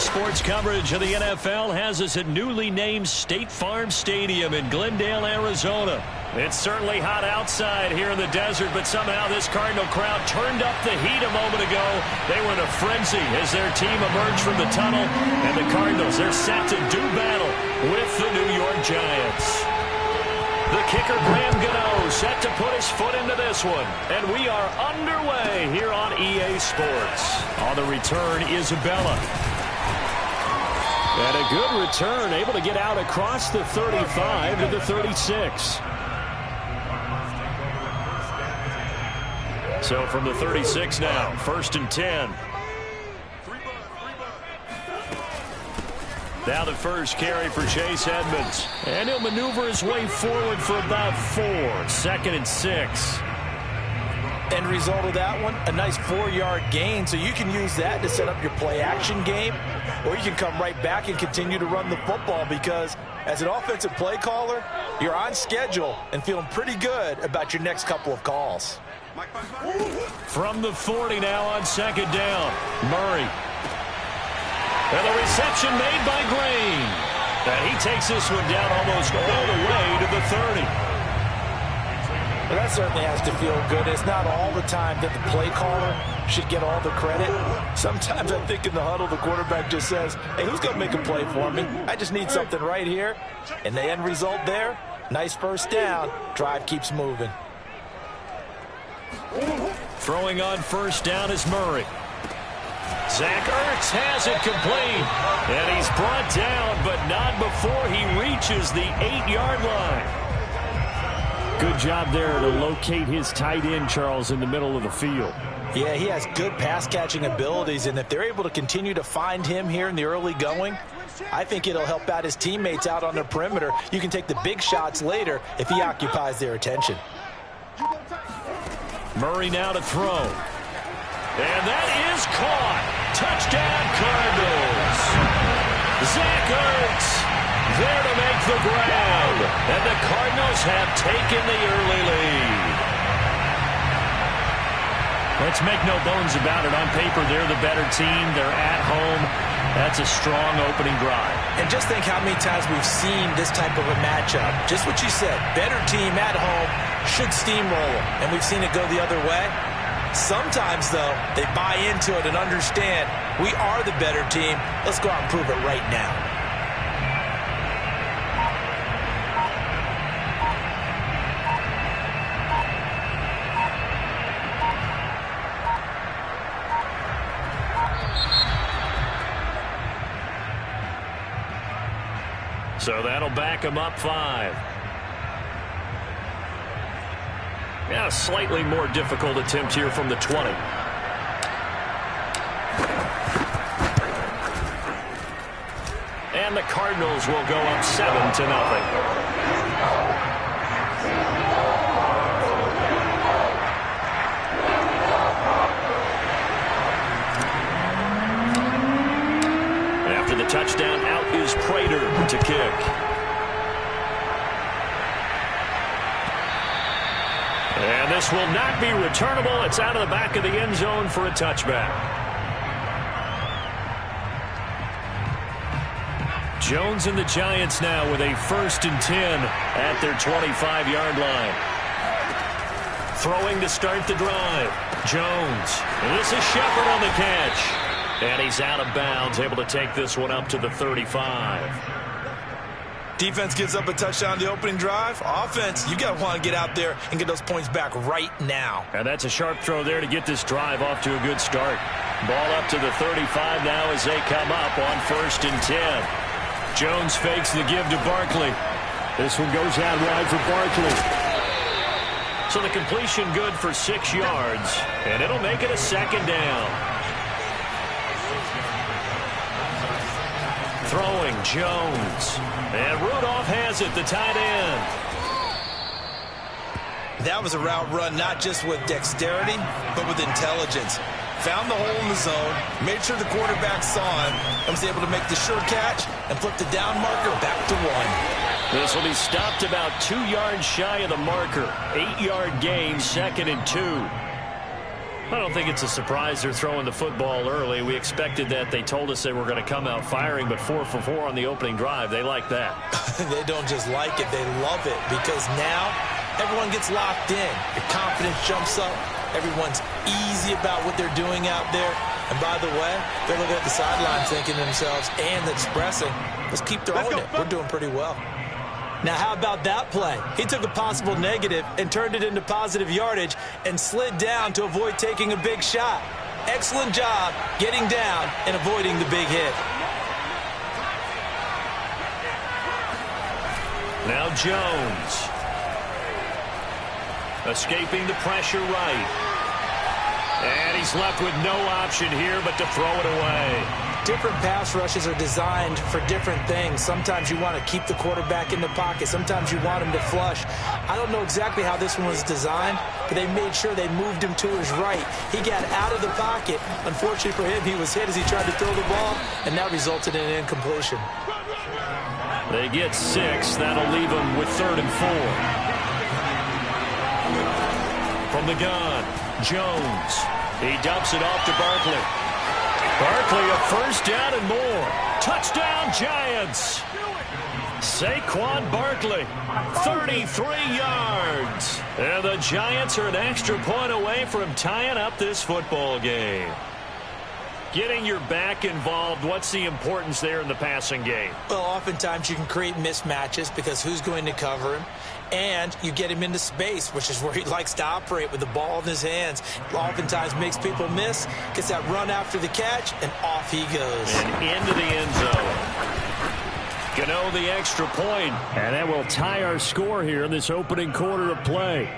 Sports coverage of the NFL has us at newly named State Farm Stadium in Glendale, Arizona. It's certainly hot outside here in the desert, but somehow this Cardinal crowd turned up the heat a moment ago. They were in a frenzy as their team emerged from the tunnel, and the Cardinals, they're set to do battle with the New York Giants. The kicker, Graham Gano, set to put his foot into this one. And we are underway here on EA Sports. On the return, Isabella. And a good return, able to get out across the 35 to the 36. So from the 36 now, 1st and 10. Now the first carry for Chase Edmonds. And he'll maneuver his way forward for about 4. 2nd and 6. End result of that one, a nice 4-yard gain. So you can use that to set up your play-action game. Or you can come right back and continue to run the football because as an offensive play caller, you're on schedule and feeling pretty good about your next couple of calls. From the 40 now on 2nd down, Murray. And the reception made by Green. And he takes this one down almost all the way to the 30. Well, that certainly has to feel good. It's not all the time that the play caller should get all the credit. Sometimes I think in the huddle, the quarterback just says, hey, who's going to make a play for me? I just need something right here. And the end result there, nice 1st down. Drive keeps moving. Throwing on 1st down is Murray. Zach Ertz has it complete. And he's brought down, but not before he reaches the 8-yard line. Good job there to locate his tight end, Charles, in the middle of the field. Yeah, he has good pass-catching abilities, and if they're able to continue to find him here in the early going, I think it'll help out his teammates out on the perimeter. You can take the big shots later if he occupies their attention. Murray now to throw. And that is caught. Touchdown, Cardinals. Zach Ertz there to make the grab. And the Cardinals have taken the early lead. Let's make no bones about it. On paper, they're the better team. They're at home. That's a strong opening drive. And just think how many times we've seen this type of a matchup. Just what you said, better team at home should steamroll them. And we've seen it go the other way. Sometimes, though, they buy into it and understand we are the better team. Let's go out and prove it right now. So that'll back him up 5. Yeah, a slightly more difficult attempt here from the 20. And the Cardinals will go up 7-0. After the touchdown, out is Prater to kick. And this will not be returnable. It's out of the back of the end zone for a touchback. Jones and the Giants now with a 1st and 10 at their 25-yard line. Throwing to start the drive. Jones. And this is Shepard on the catch. And he's out of bounds, able to take this one up to the 35. Defense gives up a touchdown the opening drive. Offense, you got to want to get out there and get those points back right now. And that's a sharp throw there to get this drive off to a good start. Ball up to the 35 now as they come up on 1st and 10. Jones fakes the give to Barkley. This one goes out wide for Barkley. So the completion good for 6 yards, and it'll make it a 2nd down. Throwing, Jones. And Rudolph has it, the tight end. That was a route run not just with dexterity, but with intelligence. Found the hole in the zone, made sure the quarterback saw him, and was able to make the sure catch and flip the down marker back to 1. This will be stopped about 2 yards shy of the marker. 8-yard gain, 2nd and 2. I don't think it's a surprise they're throwing the football early. We expected that. They told us they were going to come out firing, but 4 for 4 on the opening drive. They like that. They don't just like it, they love it, because now everyone gets locked in. Your confidence jumps up. Everyone's easy about what they're doing out there. And by the way, they're looking at the sideline thinking to themselves and expressing, let's keep throwing it. We're doing pretty well. Now, how about that play? He took a possible negative and turned it into positive yardage and slid down to avoid taking a big shot. Excellent job getting down and avoiding the big hit. Now Jones. Escaping the pressure right. And he's left with no option here but to throw it away. Different pass rushes are designed for different things. Sometimes you want to keep the quarterback in the pocket. Sometimes you want him to flush. I don't know exactly how this one was designed, but they made sure they moved him to his right. He got out of the pocket. Unfortunately for him, he was hit as he tried to throw the ball, and that resulted in an incompletion. They get 6. That'll leave them with 3rd and 4. From the gun, Jones. He dumps it off to Barkley. Barkley a first down and more. Touchdown, Giants. Saquon Barkley, 33 yards. And the Giants are an extra point away from tying up this football game. Getting your back involved, what's the importance there in the passing game? Well, oftentimes you can create mismatches because who's going to cover him? And you get him into space, which is where he likes to operate with the ball in his hands. Oftentimes makes people miss, gets that run after the catch, and off he goes. And into the end zone. Gano the extra point, and that will tie our score here in this opening quarter of play.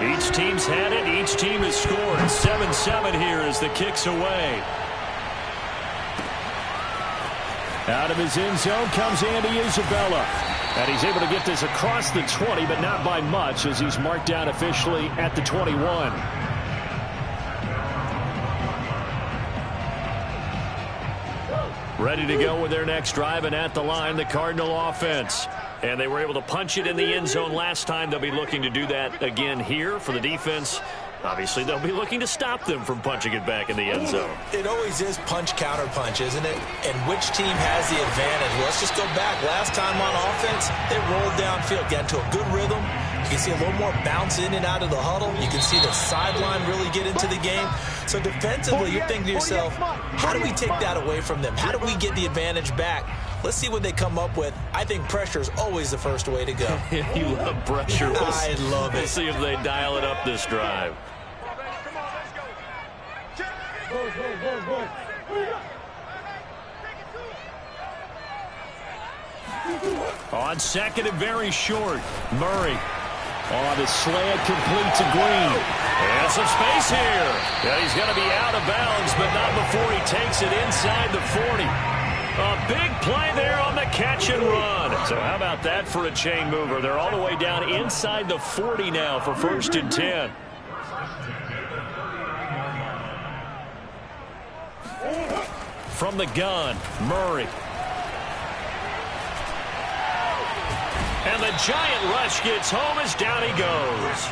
Each team's had it. Each team has scored. 7-7 here as the kick's away. Out of his end zone comes Andy Isabella. And he's able to get this across the 20, but not by much as he's marked down officially at the 21. Ready to go with their next drive, and at the line, the Cardinal offense. And they were able to punch it in the end zone last time. They'll be looking to do that again here for the defense. Obviously, they'll be looking to stop them from punching it back in the end zone. It always is punch-counter-punch, isn't it? And which team has the advantage? Well, let's just go back. Last time on offense, they rolled downfield, got into a good rhythm. You can see a little more bounce in and out of the huddle. You can see the sideline really get into the game. So defensively, you're thinking to yourself, how do we take that away from them? How do we get the advantage back? Let's see what they come up with. I think pressure is always the first way to go. You love pressure. I love it. We'll see if they dial it up this drive. On second and very short, Murray. On the slant, complete to Green. And some space here. Yeah, he's going to be out of bounds, but not before he takes it inside the 40. A big play there on the catch and run. So how about that for a chain mover? They're all the way down inside the 40 now for 1st and 10. From the gun, Murray. And the giant rush gets home as down he goes.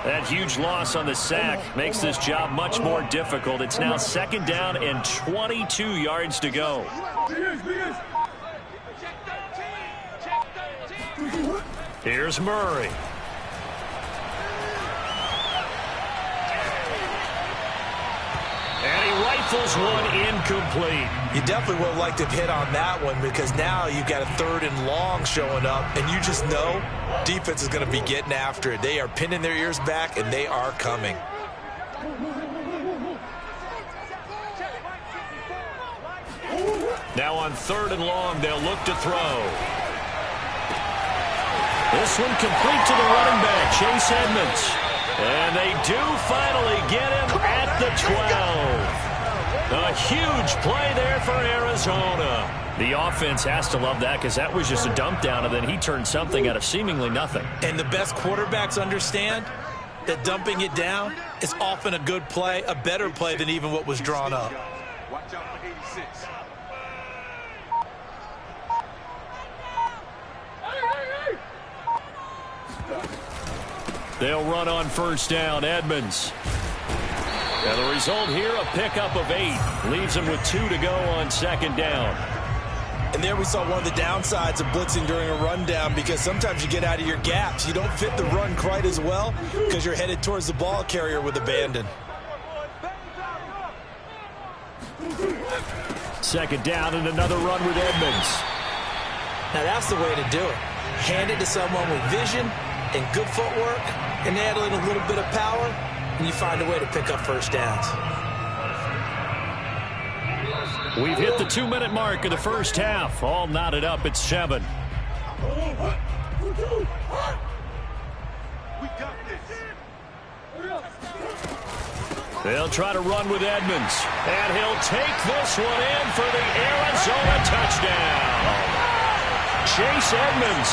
That huge loss on the sack makes this job much more difficult. It's now 2nd down and 22 yards to go. Here's Murray. And he rifles one incomplete. You definitely would have liked to hit on that one because now you've got a 3rd and long showing up, and you just know defense is going to be getting after it. They are pinning their ears back, and they are coming. Now on 3rd and long, they'll look to throw. This one complete to the running back, Chase Edmonds. And they do finally get him at the 12. A huge play there for Arizona. The offense has to love that because that was just a dump down, and then he turned something out of seemingly nothing. And the best quarterbacks understand that dumping it down is often a good play, a better play than even what was drawn up. Watch out for 86. They'll run on first down. Edmonds. And the result here, a pickup of 8. Leaves them with 2 to go on second down. And there we saw one of the downsides of blitzing during a rundown, because sometimes you get out of your gaps. You don't fit the run quite as well because you're headed towards the ball carrier with abandon. Second down and another run with Edmonds. Now that's the way to do it. Hand it to someone with vision and good footwork, and add in a little bit of power, and you find a way to pick up first downs. We've hit the 2-minute mark of the first half. All knotted up at 7. They'll try to run with Edmonds. And he'll take this one in for the Arizona touchdown. Chase Edmonds.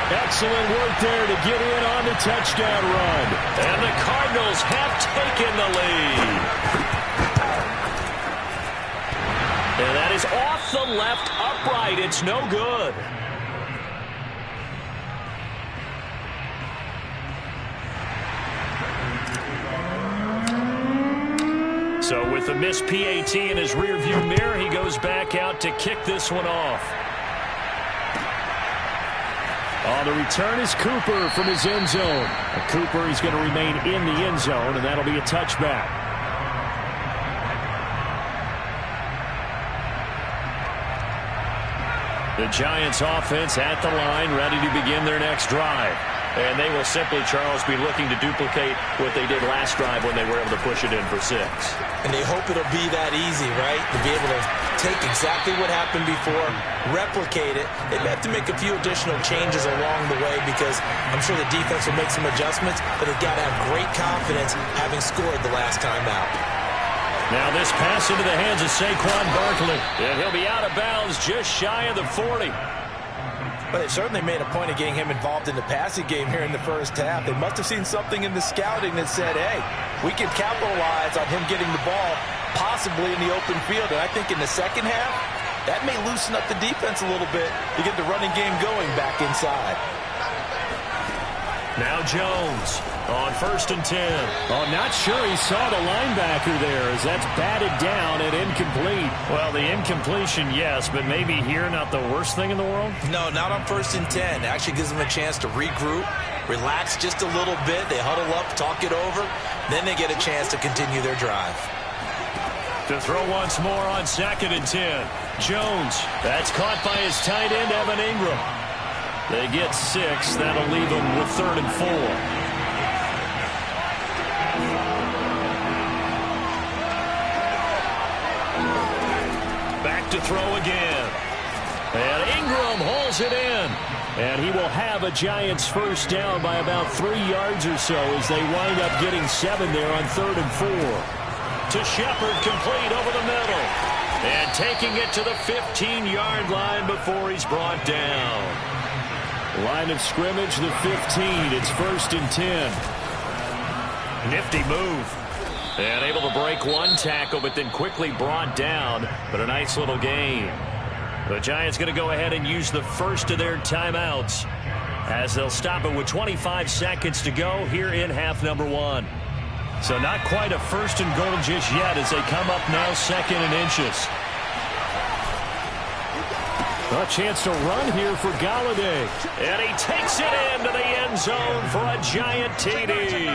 Excellent work there to get in on the touchdown run. And the Cardinals have taken the lead. And that is off the left upright. It's no good. So with the missed PAT in his rearview mirror, he goes back out to kick this one off. On the return is Cooper from his end zone. And Cooper is going to remain in the end zone, and that'll be a touchback. The Giants offense at the line, ready to begin their next drive. And they will simply, Charles, be looking to duplicate what they did last drive when they were able to push it in for 6. And they hope it'll be that easy, right? To be able to take exactly what happened before, replicate it. They may have to make a few additional changes along the way, because I'm sure the defense will make some adjustments, but they've got to have great confidence having scored the last time out. Now this pass into the hands of Saquon Barkley. And he'll be out of bounds just shy of the 40. But they certainly made a point of getting him involved in the passing game here in the first half. They must have seen something in the scouting that said, hey, we can capitalize on him getting the ball possibly in the open field. And I think in the second half, that may loosen up the defense a little bit to get the running game going back inside. Now Jones on 1st and 10. Oh, not sure he saw the linebacker there, as that's batted down and incomplete. Well, the incompletion, yes, but maybe here not the worst thing in the world? No, not on 1st and 10. It actually gives them a chance to regroup, relax just a little bit. They huddle up, talk it over. Then they get a chance to continue their drive. To throw once more on 2nd and 10. Jones, that's caught by his tight end, Evan Ingram. They get 6. That'll leave them with 3rd and 4. Back to throw again. And Ingram hauls it in. And he will have a Giants first down by about 3 yards or so as they wind up getting 7 there on 3rd and 4. To Shepard, complete over the middle. And taking it to the 15-yard line before he's brought down. Line of scrimmage, the 15. It's 1st and 10. Nifty move. And able to break one tackle, but then quickly brought down. But a nice little gain. The Giants going to go ahead and use the first of their timeouts, as they'll stop it with 25 seconds to go here in half number 1. So not quite a 1st and goal just yet, as they come up now 2nd and inches. A chance to run here for Galladay. And he takes it into the end zone for a giant TD.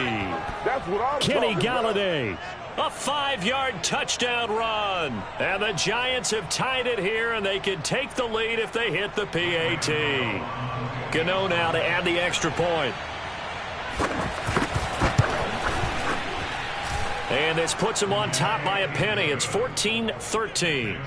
Kenny Galladay. A 5-yard touchdown run. And the Giants have tied it here, and they can take the lead if they hit the PAT. Gano now to add the extra point. And this puts them on top by a penny. It's 14-13.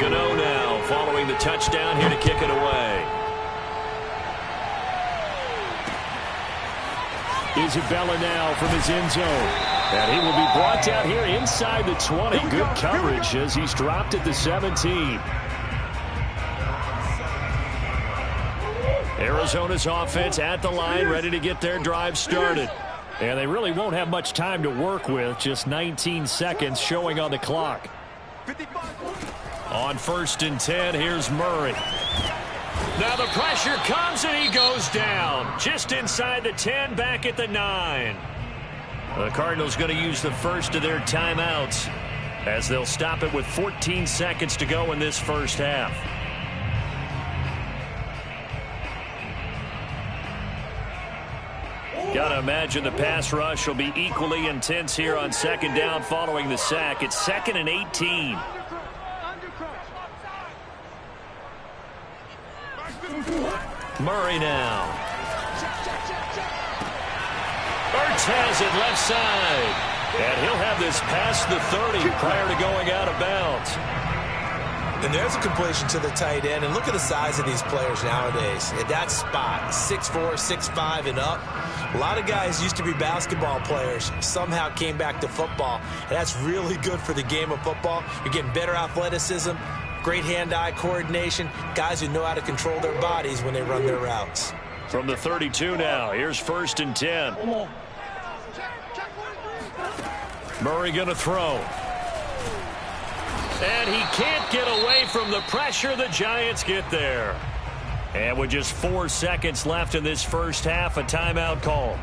Gano now following the touchdown here to kick it away. Isabella now from his end zone. And he will be brought down here inside the 20. Good coverage as he's dropped at the 17. Arizona's offense at the line, ready to get their drive started. And they really won't have much time to work with, just 19 seconds showing on the clock. On 1st and 10, here's Murray. Now the pressure comes and he goes down. Just inside the 10, back at the 9. The Cardinals going to use the first of their timeouts as they'll stop it with 14 seconds to go in this first half. Gotta imagine the pass rush will be equally intense here on 2nd down following the sack. It's 2nd and 18. Murray now. Ertz has it left side. And he'll have this past the 30 prior to going out of bounds. And there's a completion to the tight end. And look at the size of these players nowadays. At that spot, 6'4", 6'5", and up. A lot of guys used to be basketball players, somehow came back to football. And that's really good for the game of football. You're getting better athleticism, great hand-eye coordination, guys who know how to control their bodies when they run their routes. From the 32 now, here's 1st and 10. Murray going to throw. And he can't get away from the pressure. The Giants get there. And with just 4 seconds left in this first half, a timeout call.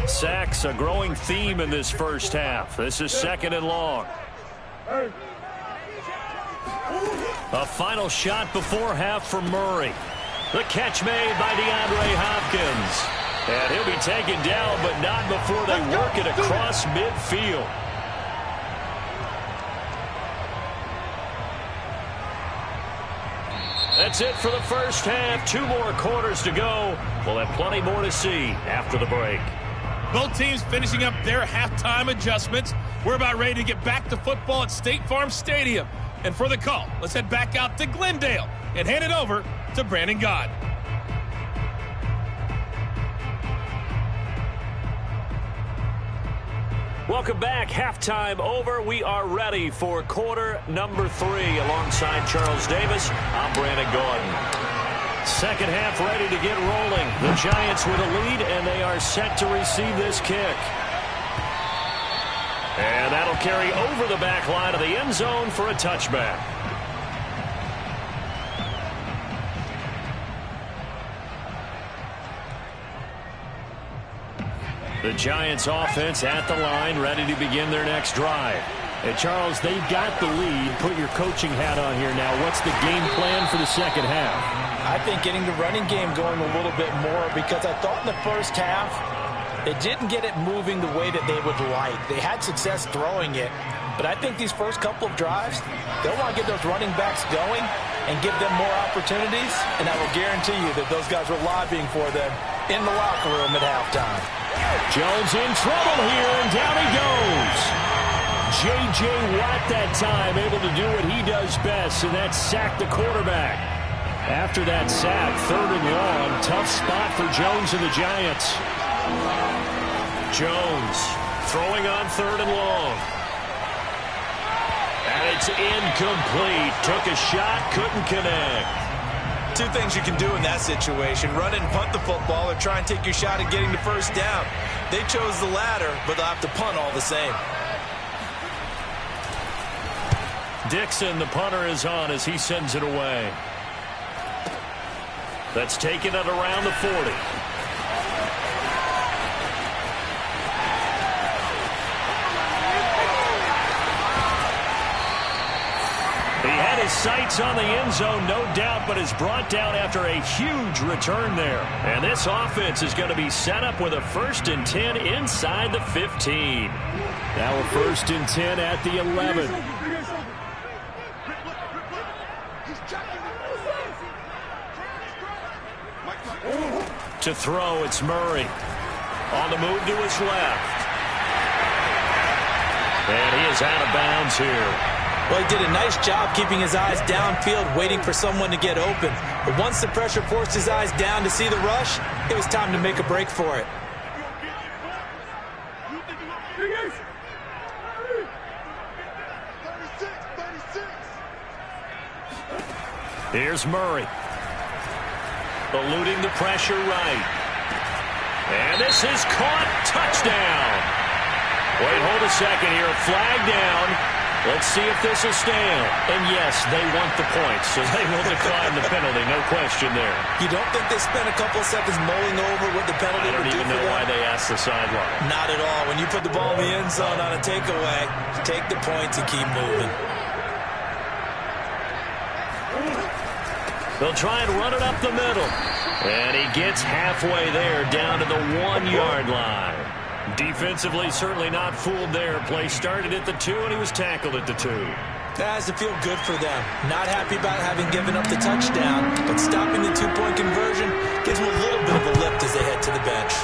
Sacks, a growing theme in this first half. This is 2nd and long. A final shot before half for Murray. The catch made by DeAndre Hopkins. And he'll be taken down, but not before they work it across midfield. That's it for the first half. 2 more quarters to go. We'll have plenty more to see after the break. Both teams finishing up their halftime adjustments. We're about ready to get back to football at State Farm Stadium. And for the call, let's head back out to Glendale and hand it over to Brandon God. Welcome back. Halftime over. We are ready for quarter number 3. Alongside Charles Davis, I'm Brandon Gordon. Second half ready to get rolling. The Giants with a lead, and they are set to receive this kick. And that'll carry over the back line of the end zone for a touchback. The Giants offense at the line, ready to begin their next drive. And Charles, they've got the lead. Put your coaching hat on here now. What's the game plan for the second half? I think getting the running game going a little bit more, because I thought in the first half they didn't get it moving the way that they would like. They had success throwing it, but I think these first couple of drives, they'll want to get those running backs going and give them more opportunities, and I will guarantee you that those guys were lobbying for them in the locker room at halftime. Jones in trouble here, and down he goes. J.J. Watt that time able to do what he does best, and that's sack the quarterback. After that sack, 3rd and long, tough spot for Jones and the Giants. Jones throwing on 3rd and long. And it's incomplete. Took a shot, couldn't connect. 2 things you can do in that situation: run and punt the football, or try and take your shot at getting the first down. They chose the latter, but they'll have to punt all the same. Dixon, the punter, is on as he sends it away. That's taken at around the 40. He had his sights on the end zone, no doubt, but is brought down after a huge return there. And this offense is going to be set up with a 1st and 10 inside the 15. Now a 1st and 10 at the 11. To throw, it's Murray. On the move to his left. And he is out of bounds here. Well, he did a nice job keeping his eyes downfield, waiting for someone to get open. But once the pressure forced his eyes down to see the rush, it was time to make a break for it. Here's Murray. eluding the pressure right. And this is caught. Touchdown. Wait, hold a second here. A flag down. Let's see if this will stand. And yes, they want the points, so they will decline the penalty. No question there. You don't think they spent a couple of seconds mulling over what the penalty would do for them? I don't even know why they asked the sideline. Not at all. When you put the ball in the end zone on a takeaway, take the points and keep moving. They'll try and run it up the middle. And he gets halfway there, down to the 1-yard line. Defensively, certainly not fooled there. Play started at the 2, and he was tackled at the 2. That has to feel good for them. Not happy about having given up the touchdown, but stopping the 2-point conversion gives them a little bit of a lift as they head to the bench.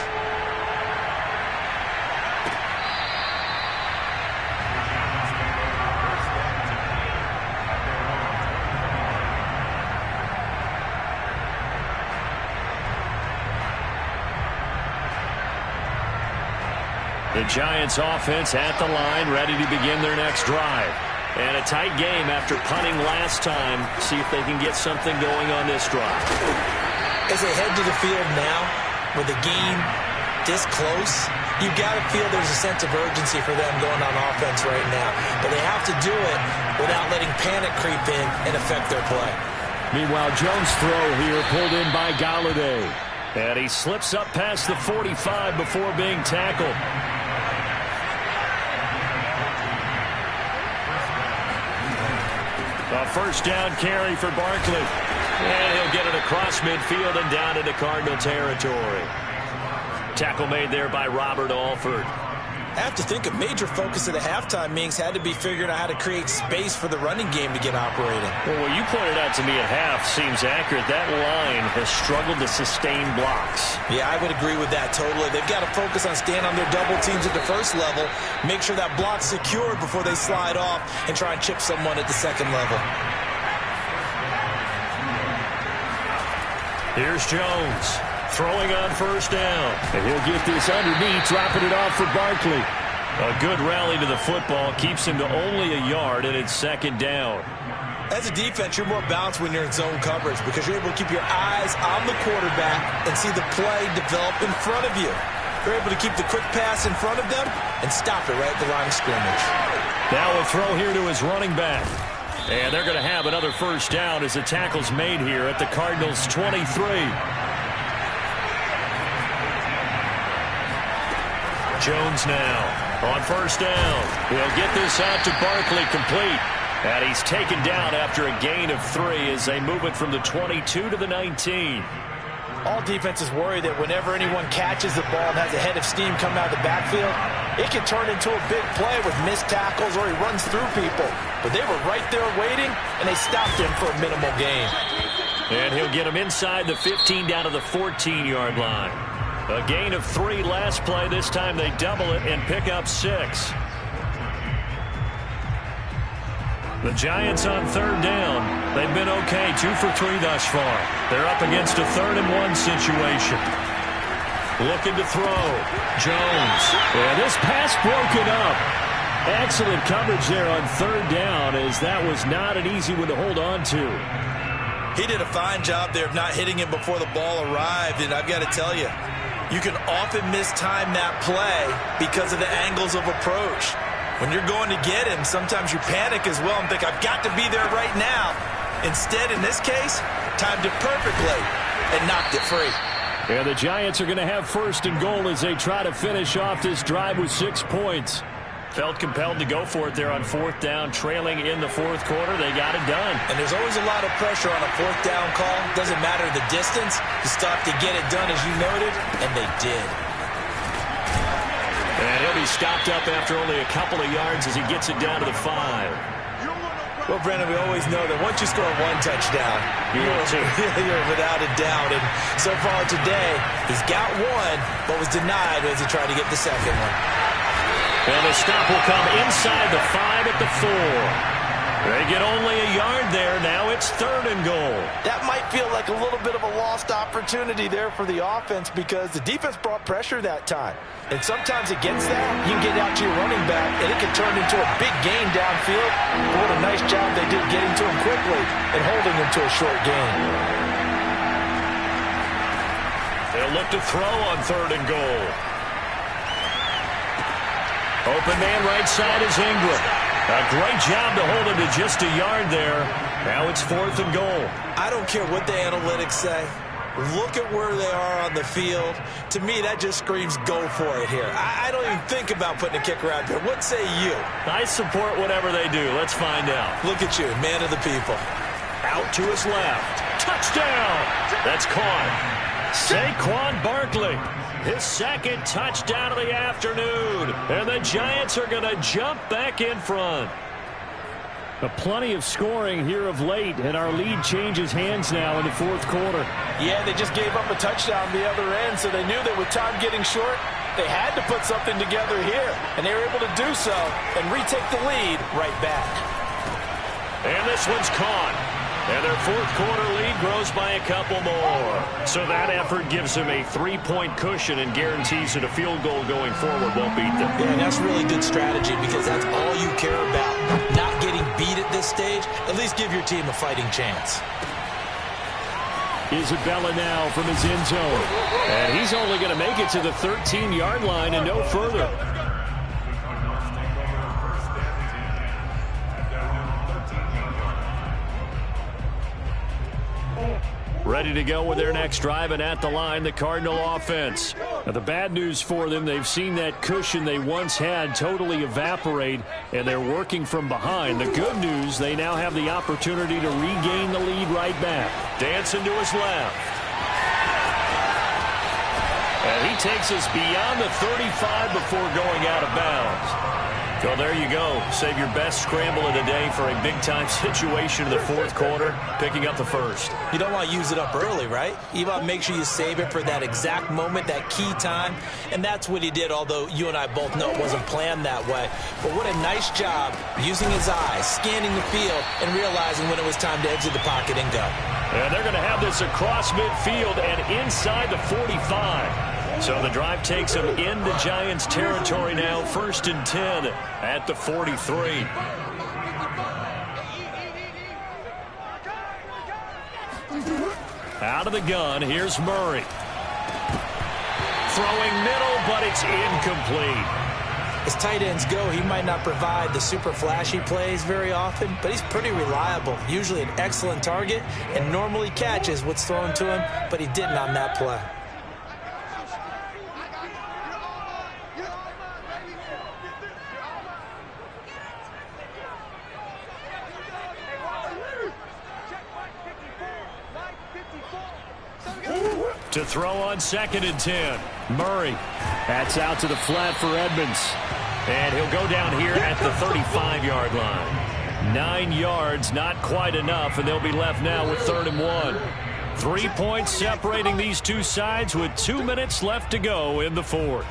The Giants offense at the line, ready to begin their next drive. And a tight game after punting last time. See if they can get something going on this drive. As they head to the field now, with the game this close, you got to feel there's a sense of urgency for them going on offense right now. But they have to do it without letting panic creep in and affect their play. Meanwhile, Jones' throw here pulled in by Galladay. And he slips up past the 45 before being tackled. A first down carry for Barkley. And he'll get it across midfield and down into Cardinal territory. Tackle made there by Robert Alford. I have to think a major focus of the halftime meetings had to be figuring out how to create space for the running game to get operating. Well, what you pointed out to me at half seems accurate. That line has struggled to sustain blocks. Yeah, I would agree with that totally. They've got to focus on staying on their double teams at the first level, make sure that block's secured before they slide off and try and chip someone at the second level. Here's Jones. Throwing on first down. And he'll get this underneath, dropping it off for Barkley. A good rally to the football. Keeps him to only a yard, and it's second down. As a defense, you're more balanced when you're in zone coverage because you're able to keep your eyes on the quarterback and see the play develop in front of you. You're able to keep the quick pass in front of them and stop it right at the line of scrimmage. Now a throw here to his running back. And they're going to have another first down as the tackle's made here at the Cardinals' 23. Jones now on first down. He'll get this out to Barkley, complete. And he's taken down after a gain of 3 as they move it from the 22 to the 19. All defenses worry that whenever anyone catches the ball and has a head of steam coming out of the backfield, it can turn into a big play with missed tackles or he runs through people. But they were right there waiting, and they stopped him for a minimal gain. And he'll get him inside the 15 down to the 14-yard line. A gain of 3 last play. This time they double it and pick up 6. The Giants on third down. They've been okay, 2 for 3 thus far. They're up against a 3rd-and-1 situation. Looking to throw. Jones. And this pass broken up. Excellent coverage there on third down, as that was not an easy one to hold on to. He did a fine job there of not hitting him before the ball arrived, and I've got to tell you, you can often mistime that play because of the angles of approach. When you're going to get him, sometimes you panic as well and think, I've got to be there right now. Instead, in this case, timed it perfectly and knocked it free. And the Giants are going to have 1st and goal as they try to finish off this drive with 6 points. Felt compelled to go for it there on 4th down, trailing in the 4th quarter. They got it done. And there's always a lot of pressure on a 4th down call. Doesn't matter the distance. You stop to get it done, as you noted, and they did. And he'll be stopped up after only a couple of yards as he gets it down to the 5. Well, Brandon, we always know that once you score 1 touchdown, you're without a doubt. And so far today, he's got 1, but was denied as he tried to get the second one. And the stop will come inside the 5 at the 4. They get only a yard there. Now it's 3rd and goal. That might feel like a little bit of a lost opportunity there for the offense because the defense brought pressure that time. And sometimes against that, you can get out to your running back, and it can turn into a big gain downfield. But what a nice job they did getting to him quickly and holding him to a short gain. left to throw on 3rd and goal. Open man right side is Ingram. A great job to hold him to just a yard there. Now it's 4th and goal. I don't care what the analytics say. Look at where they are on the field. To me, that just screams go for it here. I don't even think about putting a kicker out there. What say you? I support whatever they do. Let's find out. Look at you, man of the people. Out to his left. Touchdown. That's caught. Saquon Barkley. His 2nd touchdown of the afternoon. And the Giants are going to jump back in front. Plenty of scoring here of late, and our lead changes hands now in the 4th quarter. Yeah, they just gave up a touchdown the other end, so they knew that with time getting short, they had to put something together here, and they were able to do so and retake the lead right back. And this one's caught. And their 4th quarter lead grows by a couple more. So that effort gives them a 3-point cushion and guarantees that a field goal going forward won't beat them. Yeah, and that's really good strategy because that's all you care about. Not getting beat at this stage. At least give your team a fighting chance. Isabella now from his end zone. And he's only going to make it to the 13-yard line and no further. Ready to go with their next drive, and at the line, the Cardinal offense. Now, the bad news for them, they've seen that cushion they once had totally evaporate, and they're working from behind. The good news, they now have the opportunity to regain the lead right back. Dancing to his left. And he takes us beyond the 35 before going out of bounds. Well, there you go. Save your best scramble of the day for a big-time situation in the 4th quarter, picking up the 1st. You don't want to use it up early, right? You want to make sure you save it for that exact moment, that key time. And that's what he did, although you and I both know it wasn't planned that way. But what a nice job using his eyes, scanning the field, and realizing when it was time to exit the pocket and go. And they're going to have this across midfield and inside the 45. So the drive takes them into Giants territory now, 1st and 10 at the 43. Out of the gun, here's Murray. Throwing middle, but it's incomplete. As tight ends go, he might not provide the super flashy plays very often, but he's pretty reliable. Usually an excellent target, and normally catches what's thrown to him, but he didn't on that play. To throw on 2nd and 10. Murray. That's out to the flat for Edmonds. And he'll go down here at the 35-yard line. 9 yards, not quite enough, and they'll be left now with 3rd and 1. 3 points separating these two sides with 2 minutes left to go in the 4th.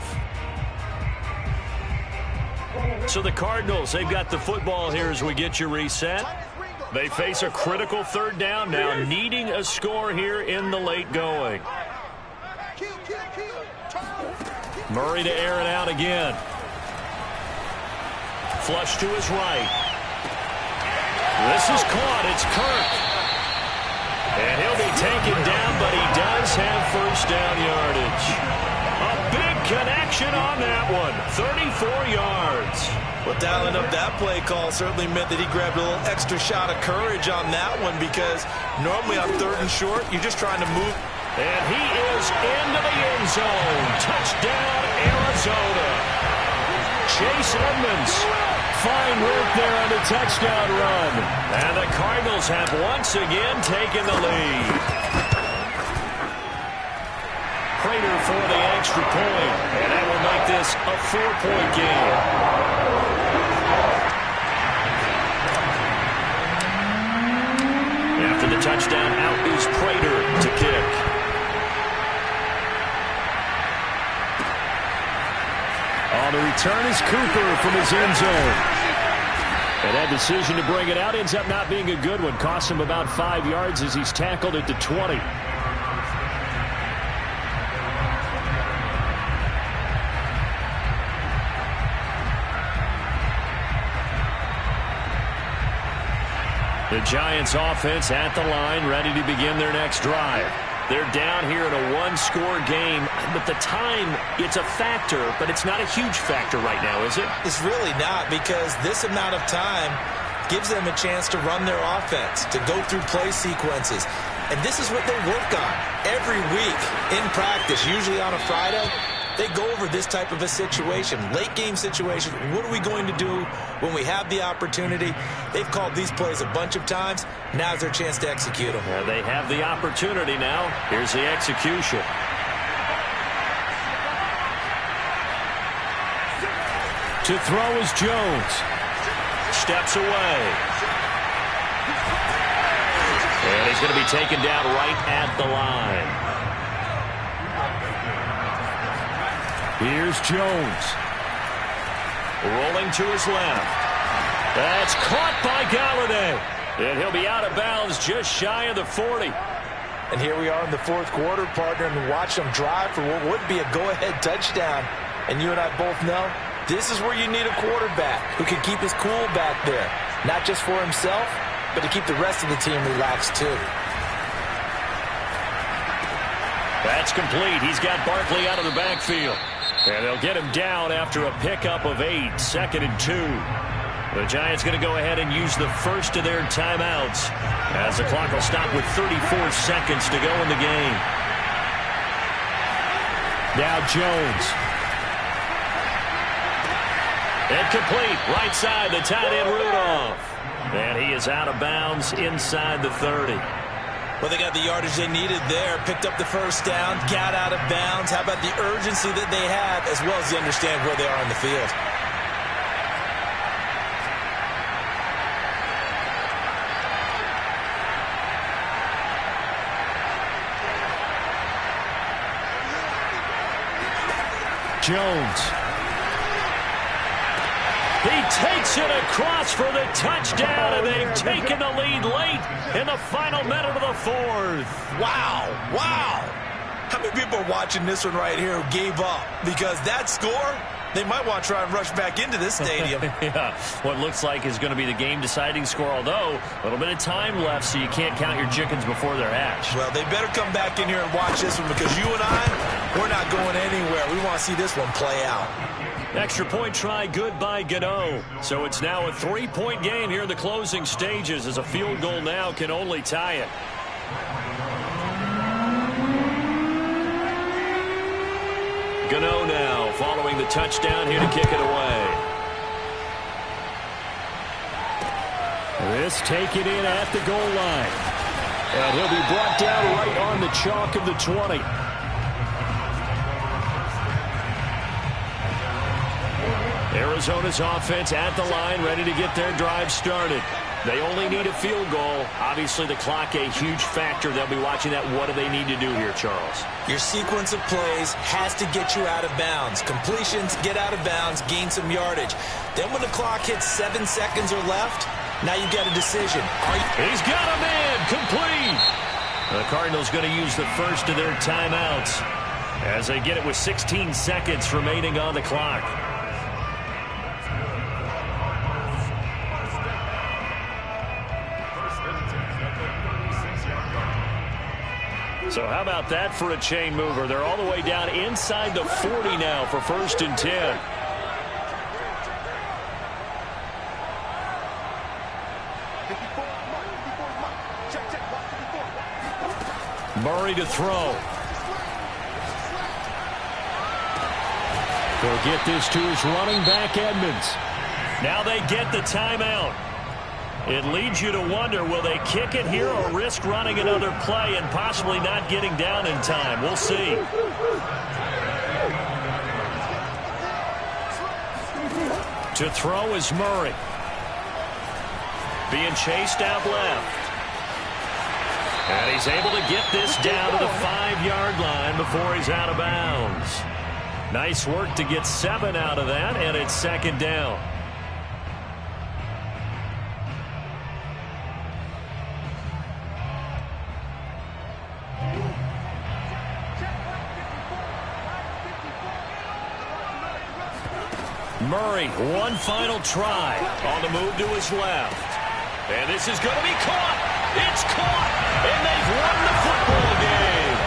So the Cardinals, they've got the football here as we get you reset. They face a critical 3rd down now, needing a score here in the late going. Murray to air it out again. Flush to his right. This is caught. It's Kirk. And he'll be taken down, but he does have 1st down yardage. A big connection on that one. 34 yards. Well, dialing up that play call certainly meant that he grabbed a little extra shot of courage on that one because normally on 3rd and short, you're just trying to move. And he is into the end zone. Touchdown, Arizona. Chase Edmonds. Fine work there on the touchdown run. And the Cardinals have once again taken the lead. Prater for the extra point. And that will make this a 4-point game. After the touchdown, out is Prater to kick. On the return is Cooper from his end zone. And that decision to bring it out ends up not being a good one. Costs him about 5 yards as he's tackled at the 20. The Giants offense at the line, ready to begin their next drive. They're down here in a one-score game, but the time, it's a factor, but it's not a huge factor right now, is it? It's really not, because this amount of time gives them a chance to run their offense, to go through play sequences. And this is what they work on every week in practice, usually on a Friday. They go over this type of a situation, late game situation. What are we going to do when we have the opportunity? They've called these plays a bunch of times. Now's their chance to execute them. Yeah, they have the opportunity now. Here's the execution. To throw is Jones. Steps away. And he's going to be taken down right at the line. Here's Jones. Rolling to his left. That's caught by Galladay. And he'll be out of bounds just shy of the 40. And here we are in the fourth quarter, partner, and watch them drive for what would be a go-ahead touchdown. And you and I both know this is where you need a quarterback who can keep his cool back there. Not just for himself, but to keep the rest of the team relaxed too. That's complete. He's got Barkley out of the backfield. And they'll get him down after a pickup of 8, 2nd and 2. The Giants going to go ahead and use the first of their timeouts as the clock will stop with 34 seconds to go in the game. Now Jones. Incomplete. Right side, the tight end Rudolph. And he is out of bounds inside the 30. Well, they got the yardage they needed there, picked up the first down, got out of bounds. How about the urgency that they have, as well as they understand where they are on the field? Jones. He takes it across for the touchdown, and they've taken the lead late in the final minute of the fourth. Wow, wow. How many people are watching this one right here who gave up? Because that score, they might want to try and rush back into this stadium. Yeah, what looks like is going to be the game-deciding score, although a little bit of time left, so you can't count your chickens before they're hatched. Well, they better come back in here and watch this one, because you and I, we're not going anywhere. We want to see this one play out. Extra point try good by Gano. So it's now a 3-point game here in the closing stages, as a field goal now can only tie it. Gano now following the touchdown here to kick it away. This taken in at the goal line. And he'll be brought down right on the chalk of the 20. Arizona's offense at the line, ready to get their drive started. They only need a field goal. Obviously, the clock a huge factor. They'll be watching that. What do they need to do here, Charles? Your sequence of plays has to get you out of bounds. Completions, get out of bounds, gain some yardage. Then when the clock hits 7 seconds or left, now you've got a decision. He's got a man, complete. The Cardinals going to use the first of their timeouts as they get it with 16 seconds remaining on the clock. So how about that for a chain mover? They're all the way down inside the 40 now for 1st and 10. Murray to throw. They'll get this to his running back, Edmonds. Now they get the timeout. It leads you to wonder, will they kick it here or risk running another play and possibly not getting down in time? We'll see. To throw is Murray. Being chased out left. And he's able to get this down to the 5-yard line before he's out of bounds. Nice work to get 7 out of that, and it's 2nd down. Murray, one final try on the move to his left. And this is going to be caught. It's caught, and they've won the football game.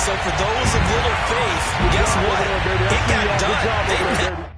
so for those of little faith, guess what? It got done.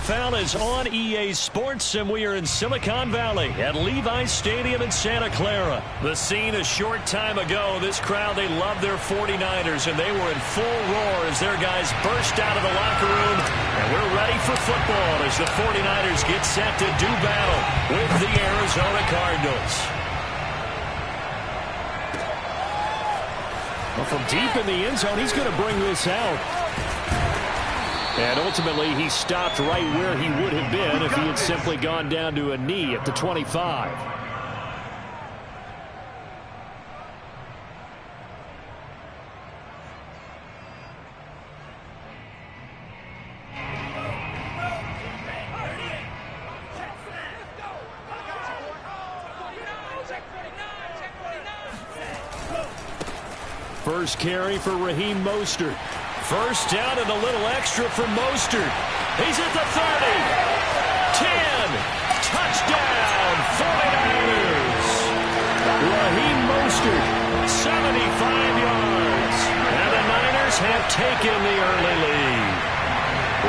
NFL is on EA Sports, and we are in Silicon Valley at Levi's Stadium in Santa Clara. The scene a short time ago. This crowd, they love their 49ers, and they were in full roar as their guys burst out of the locker room. And we're ready for football as the 49ers get set to do battle with the Arizona Cardinals. Well, from deep in the end zone, he's going to bring this out. And ultimately, he stopped right where he would have been if he had simply gone down to a knee at the 25. First carry for Raheem Mostert. First down and a little extra for Mostert. He's at the 30. 10. Touchdown, 49ers. Raheem Mostert, 75 yards. And the Niners have taken the early lead.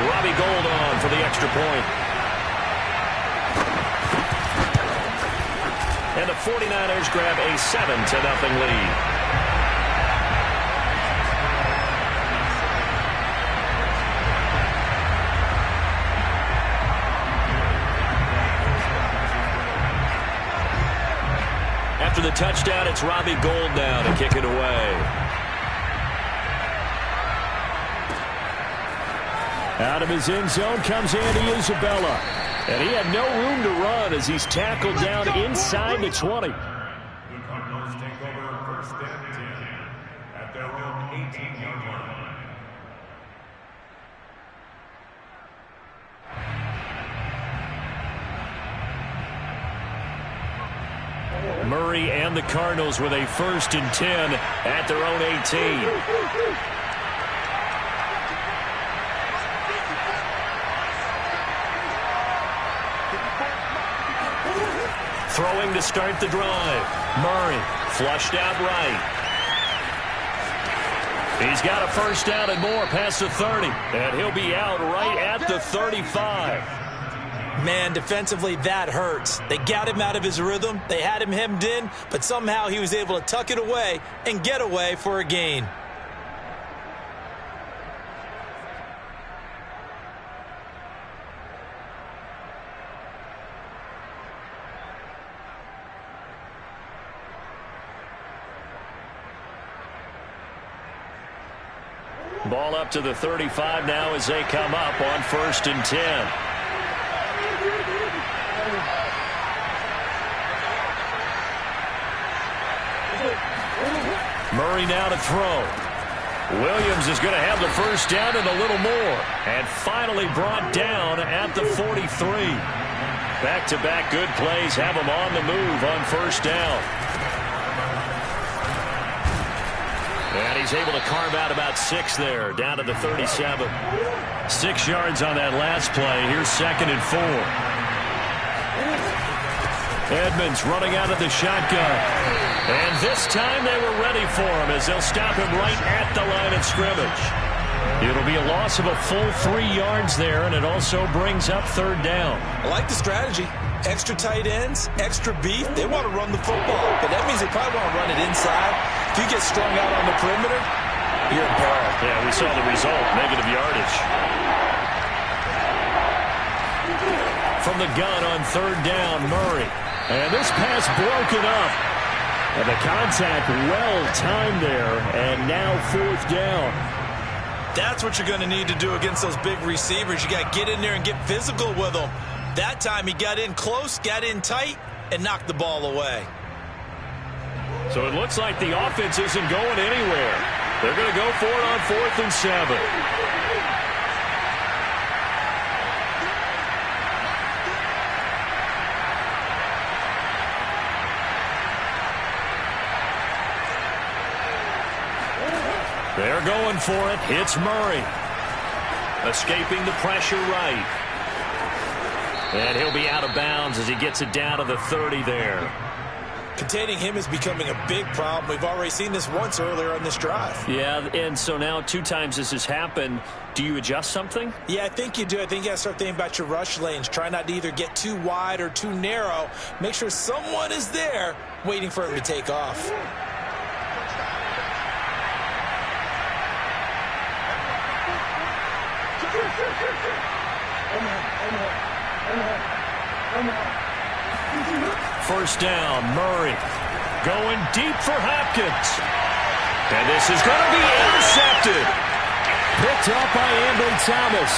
Robbie Gould on for the extra point. And the 49ers grab a 7-0 lead. After the touchdown, it's Robbie Gould now to kick it away. Out of his end zone comes Andy Isabella. And he had no room to run as he's tackled down inside the 20. The Cardinals take over 1st and 10 at their own 18-yard line. Murray and the Cardinals with a 1st and 10 at their own 18. Throwing to start the drive. Murray flushed out right. He's got a 1st down and more past the 30. And he'll be out right at the 35. Man, defensively, that hurts. They got him out of his rhythm. They had him hemmed in, but somehow he was able to tuck it away and get away for a gain. Ball up to the 35 now as they come up on 1st and 10. Murray now to throw. Williams is going to have the 1st down and a little more. And finally brought down at the 43. Back-to-back good plays have him on the move on 1st down. And he's able to carve out about 6 there, down to the 37. 6 yards on that last play. Here's 2nd and 4. Edmonds running out of the shotgun. And this time they were ready for him as they'll stop him right at the line of scrimmage. It'll be a loss of a full 3 yards there, and it also brings up 3rd down. I like the strategy. Extra tight ends, extra beef. They want to run the football, but that means they probably want to run it inside. If you get strung out on the perimeter, you're in peril. Yeah, we saw the result, negative yardage. From the gun on 3rd down, Murray. And this pass broken up. And the contact well-timed there, and now 4th down. That's what you're going to need to do against those big receivers. You got to get in there and get physical with them. That time he got in close, got in tight, and knocked the ball away. So it looks like the offense isn't going anywhere. They're going to go for it on 4th and 7. They're going for it. It's Murray. Escaping the pressure right. And he'll be out of bounds as he gets it down to the 30 there. Containing him is becoming a big problem. We've already seen this once earlier on this drive. Yeah, and so now 2 times this has happened. Do you adjust something? Yeah, I think you do. I think you got to start thinking about your rush lanes. Try not to either get too wide or too narrow. Make sure someone is there waiting for him to take off. First down, Murray going deep for Hopkins. And this is going to be intercepted. Picked up by Ambry Thomas.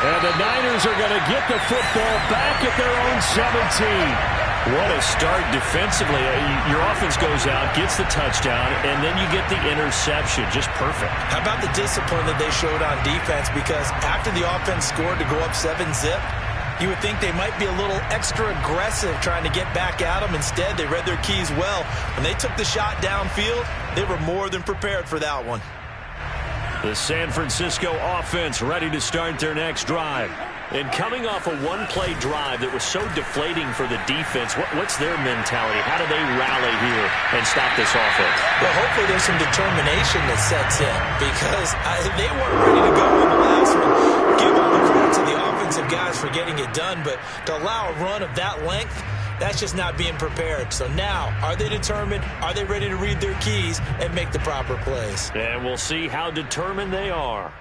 And the Niners are going to get the football back at their own 17. What a start defensively. Your offense goes out, gets the touchdown, and then you get the interception. Just perfect. How about the discipline that they showed on defense? Because after the offense scored to go up 7-zip, you would think they might be a little extra aggressive trying to get back at them. Instead, they read their keys well. When they took the shot downfield, they were more than prepared for that one. The San Francisco offense ready to start their next drive. And coming off a one-play drive that was so deflating for the defense, what's their mentality? How do they rally here and stop this offense? Well, hopefully there's some determination that sets in because they weren't ready to go in the last one. Give all the credit to the offensive guys for getting it done, but to allow a run of that length, that's just not being prepared. So now, are they determined? Are they ready to read their keys and make the proper plays? And we'll see how determined they are.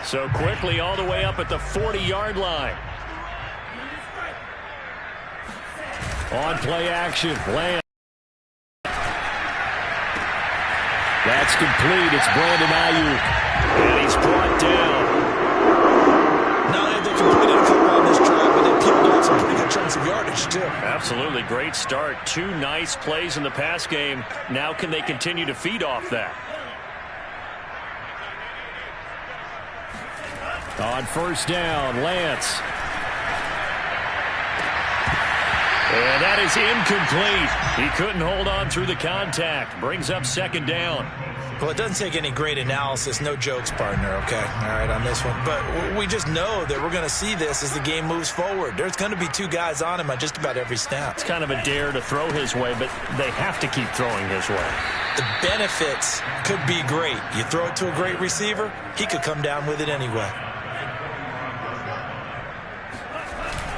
So quickly all the way up at the 40-yard line. On play action, Lamb. That's complete. It's Brandon Ayuk. And he's brought down. Not only have they completed a couple on this drive, but they peeled out some pretty good chunks of yardage, too. Absolutely. Great start. 2 nice plays in the pass game. Now can they continue to feed off that? On first down, Lance. And that is incomplete. He couldn't hold on through the contact. Brings up second down. Well, it doesn't take any great analysis. No jokes, partner, okay? All right, on this one. But we just know that we're going to see this as the game moves forward. There's going to be 2 guys on him on just about every snap. It's kind of a dare to throw his way, but they have to keep throwing his way. The benefits could be great. You throw it to a great receiver, he could come down with it anyway.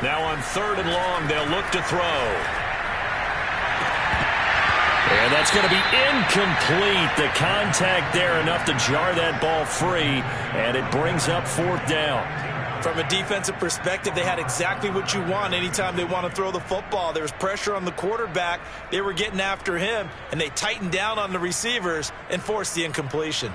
Now on 3rd and long, they'll look to throw. And that's going to be incomplete. The contact there enough to jar that ball free, and it brings up 4th down. From a defensive perspective, they had exactly what you want anytime they want to throw the football. There was pressure on the quarterback. They were getting after him, and they tightened down on the receivers and forced the incompletion.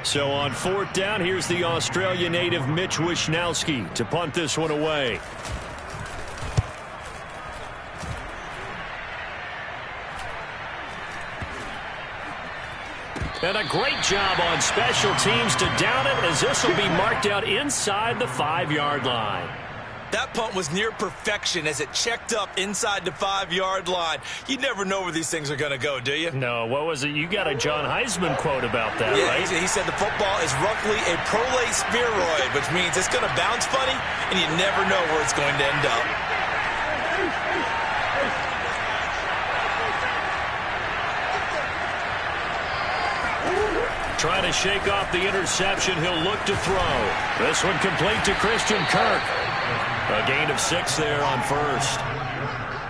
So on 4th down, here's the Australia native Mitch Wishnowsky to punt this one away. And a great job on special teams to down it, as this will be marked out inside the 5-yard line. That punt was near perfection as it checked up inside the 5-yard line. You never know where these things are going to go, do you? No, what was it? You got a John Heisman quote about that, yeah, right? He said the football is roughly a prolate spheroid, which means it's going to bounce funny, and you never know where it's going to end up. Trying to shake off the interception. He'll look to throw. This one complete to Christian Kirk. A gain of 6 there on first.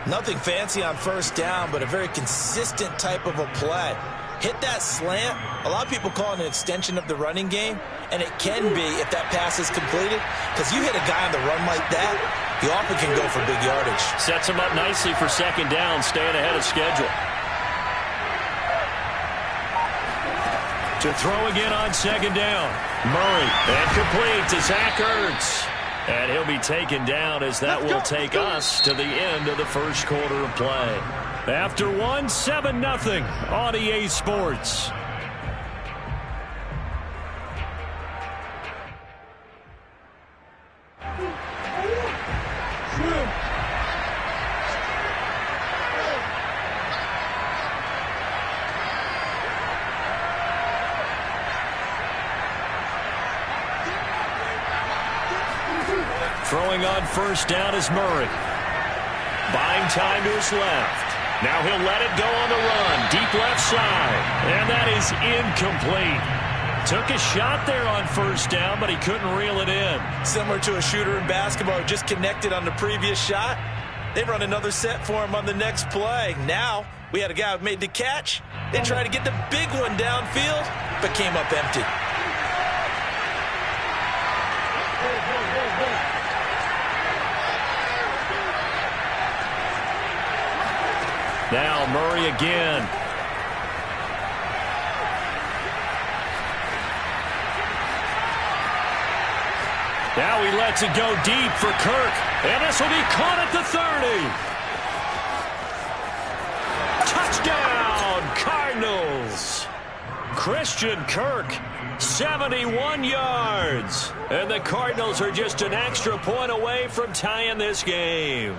Nothing fancy on first down, but a very consistent type of a play. Hit that slant. A lot of people call it an extension of the running game, and it can be if that pass is completed, because you hit a guy on the run like that, you often can go for big yardage. Sets him up nicely for second down, staying ahead of schedule. To throw again on second down. Murray, and complete to Zach Ertz. And he'll be taken down as that will take us to the end of the first quarter of play. After 7-0 on EA Sports. Throwing on first down is Murray. Buying time to his left. Now he'll let it go on the run. Deep left side. And that is incomplete. Took a shot there on first down, but he couldn't reel it in. Similar to a shooter in basketball, just connected on the previous shot. They run another set for him on the next play. Now we had a guy who made the catch. They tried to get the big one downfield, but came up empty. Now Murray again. Now he lets it go deep for Kirk. And this will be caught at the 30. Touchdown, Cardinals. Christian Kirk, 71 yards. And the Cardinals are just an extra point away from tying this game.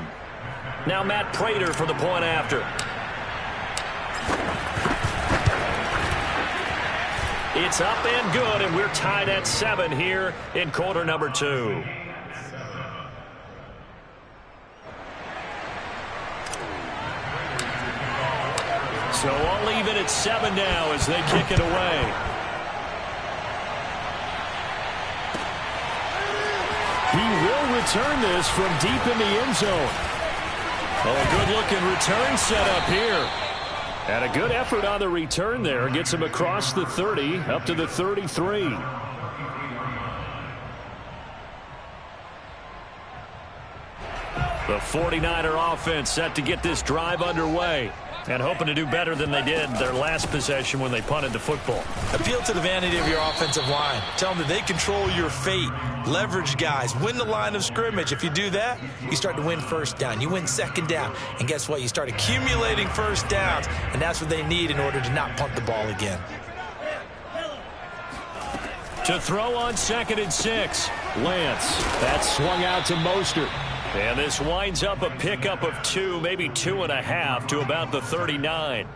Now Matt Prater for the point after. It's up and good, and we're tied at 7 here in quarter number 2. So all even at 7 now as they kick it away. He will return this from deep in the end zone. Oh, a good-looking return set up here. And a good effort on the return there. Gets him across the 30, up to the 33. The 49er offense set to get this drive underway. And hoping to do better than they did their last possession when they punted the football. Appeal to the vanity of your offensive line. Tell them that they control your fate. Leverage guys. Win the line of scrimmage. If you do that, you start to win first down. You win second down. And guess what? You start accumulating first downs. And that's what they need in order to not punt the ball again. To throw on 2nd and 6. Lance. That's swung out to Mostert. And this winds up a pickup of 2, maybe 2.5 to about the 39.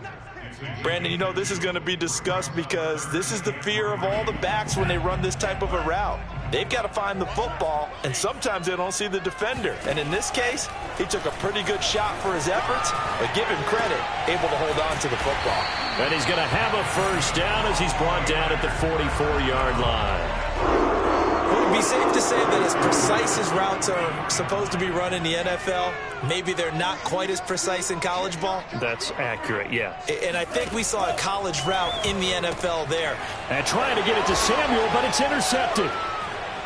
Brandon, you know, this is going to be discussed because this is the fear of all the backs when they run this type of a route. They've got to find the football, and sometimes they don't see the defender. And in this case, he took a pretty good shot for his efforts, but give him credit, able to hold on to the football. And he's going to have a first down as he's brought down at the 44-yard line. Would it be safe to say that as precise as routes are supposed to be run in the NFL, maybe they're not quite as precise in college ball? That's accurate, yeah. And I think we saw a college route in the NFL there. And trying to get it to Samuel, but it's intercepted.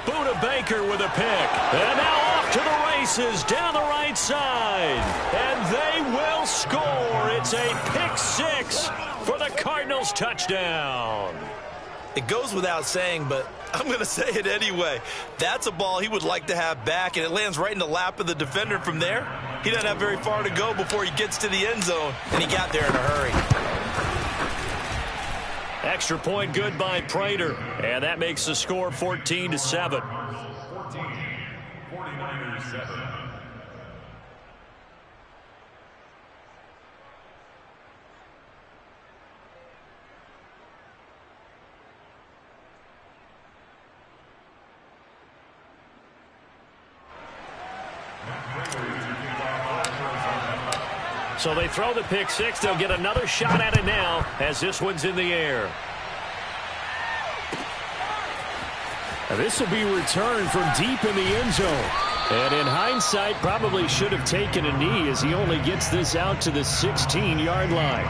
Buda Baker with a pick. And now off to the races down the right side. And they will score. It's a pick 6 for the Cardinals touchdown. It goes without saying, but I'm going to say it anyway. That's a ball he would like to have back, and it lands right in the lap of the defender from there. He doesn't have very far to go before he gets to the end zone, and he got there in a hurry. Extra point good by Prater, and that makes the score 14-7. 14, 49ers 7. So they throw the pick 6. They'll get another shot at it now as this one's in the air. This will be returned from deep in the end zone. And in hindsight, probably should have taken a knee as he only gets this out to the 16-yard line.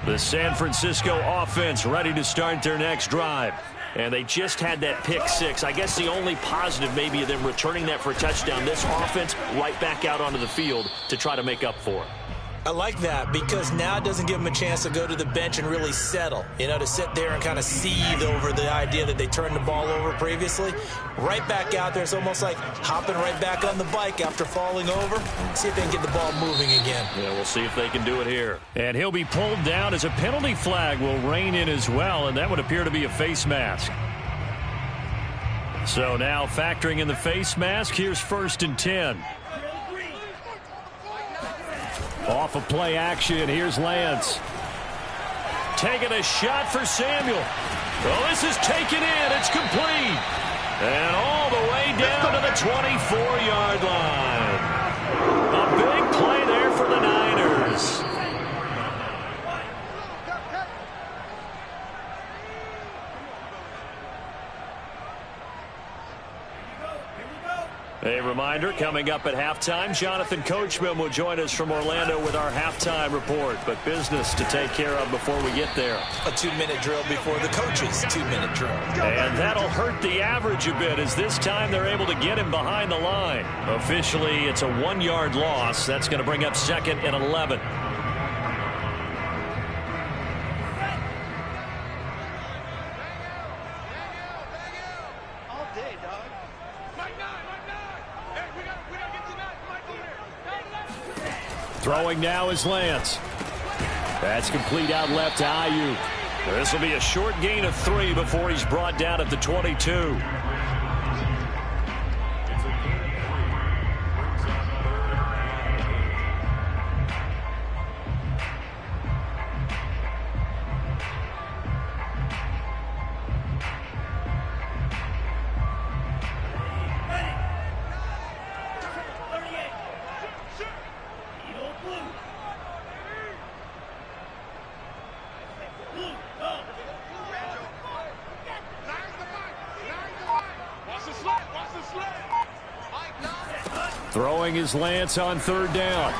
The San Francisco offense ready to start their next drive. And they just had that pick 6. I guess the only positive maybe of them returning that for a touchdown. This offense right back out onto the field to try to make up for it. I like that because now it doesn't give them a chance to go to the bench and really settle. You know, to sit there and kind of seethe over the idea that they turned the ball over previously. Right back out there. It's almost like hopping right back on the bike after falling over. See if they can get the ball moving again. Yeah, we'll see if they can do it here. And he'll be pulled down as a penalty flag will rein in as well, and that would appear to be a face mask. So now factoring in the face mask, here's 1st and 10. Off of play action, here's Lance. Taking a shot for Samuel. Well, this is taken in. It's complete. And all the way down to the 24-yard line. A big play there for the Niners. A reminder, coming up at halftime, Jonathan Coachman will join us from Orlando with our halftime report. But business to take care of before we get there. A 2-minute drill before the coach's 2-minute drill. And that'll hurt the average a bit, as this time they're able to get him behind the line. Officially, it's a 1-yard loss. That's going to bring up 2nd and 11. Throwing now is Lance. That's complete out left to Ayuk. This will be a short gain of 3 before he's brought down at the 22. Throwing is Lance on 3rd down.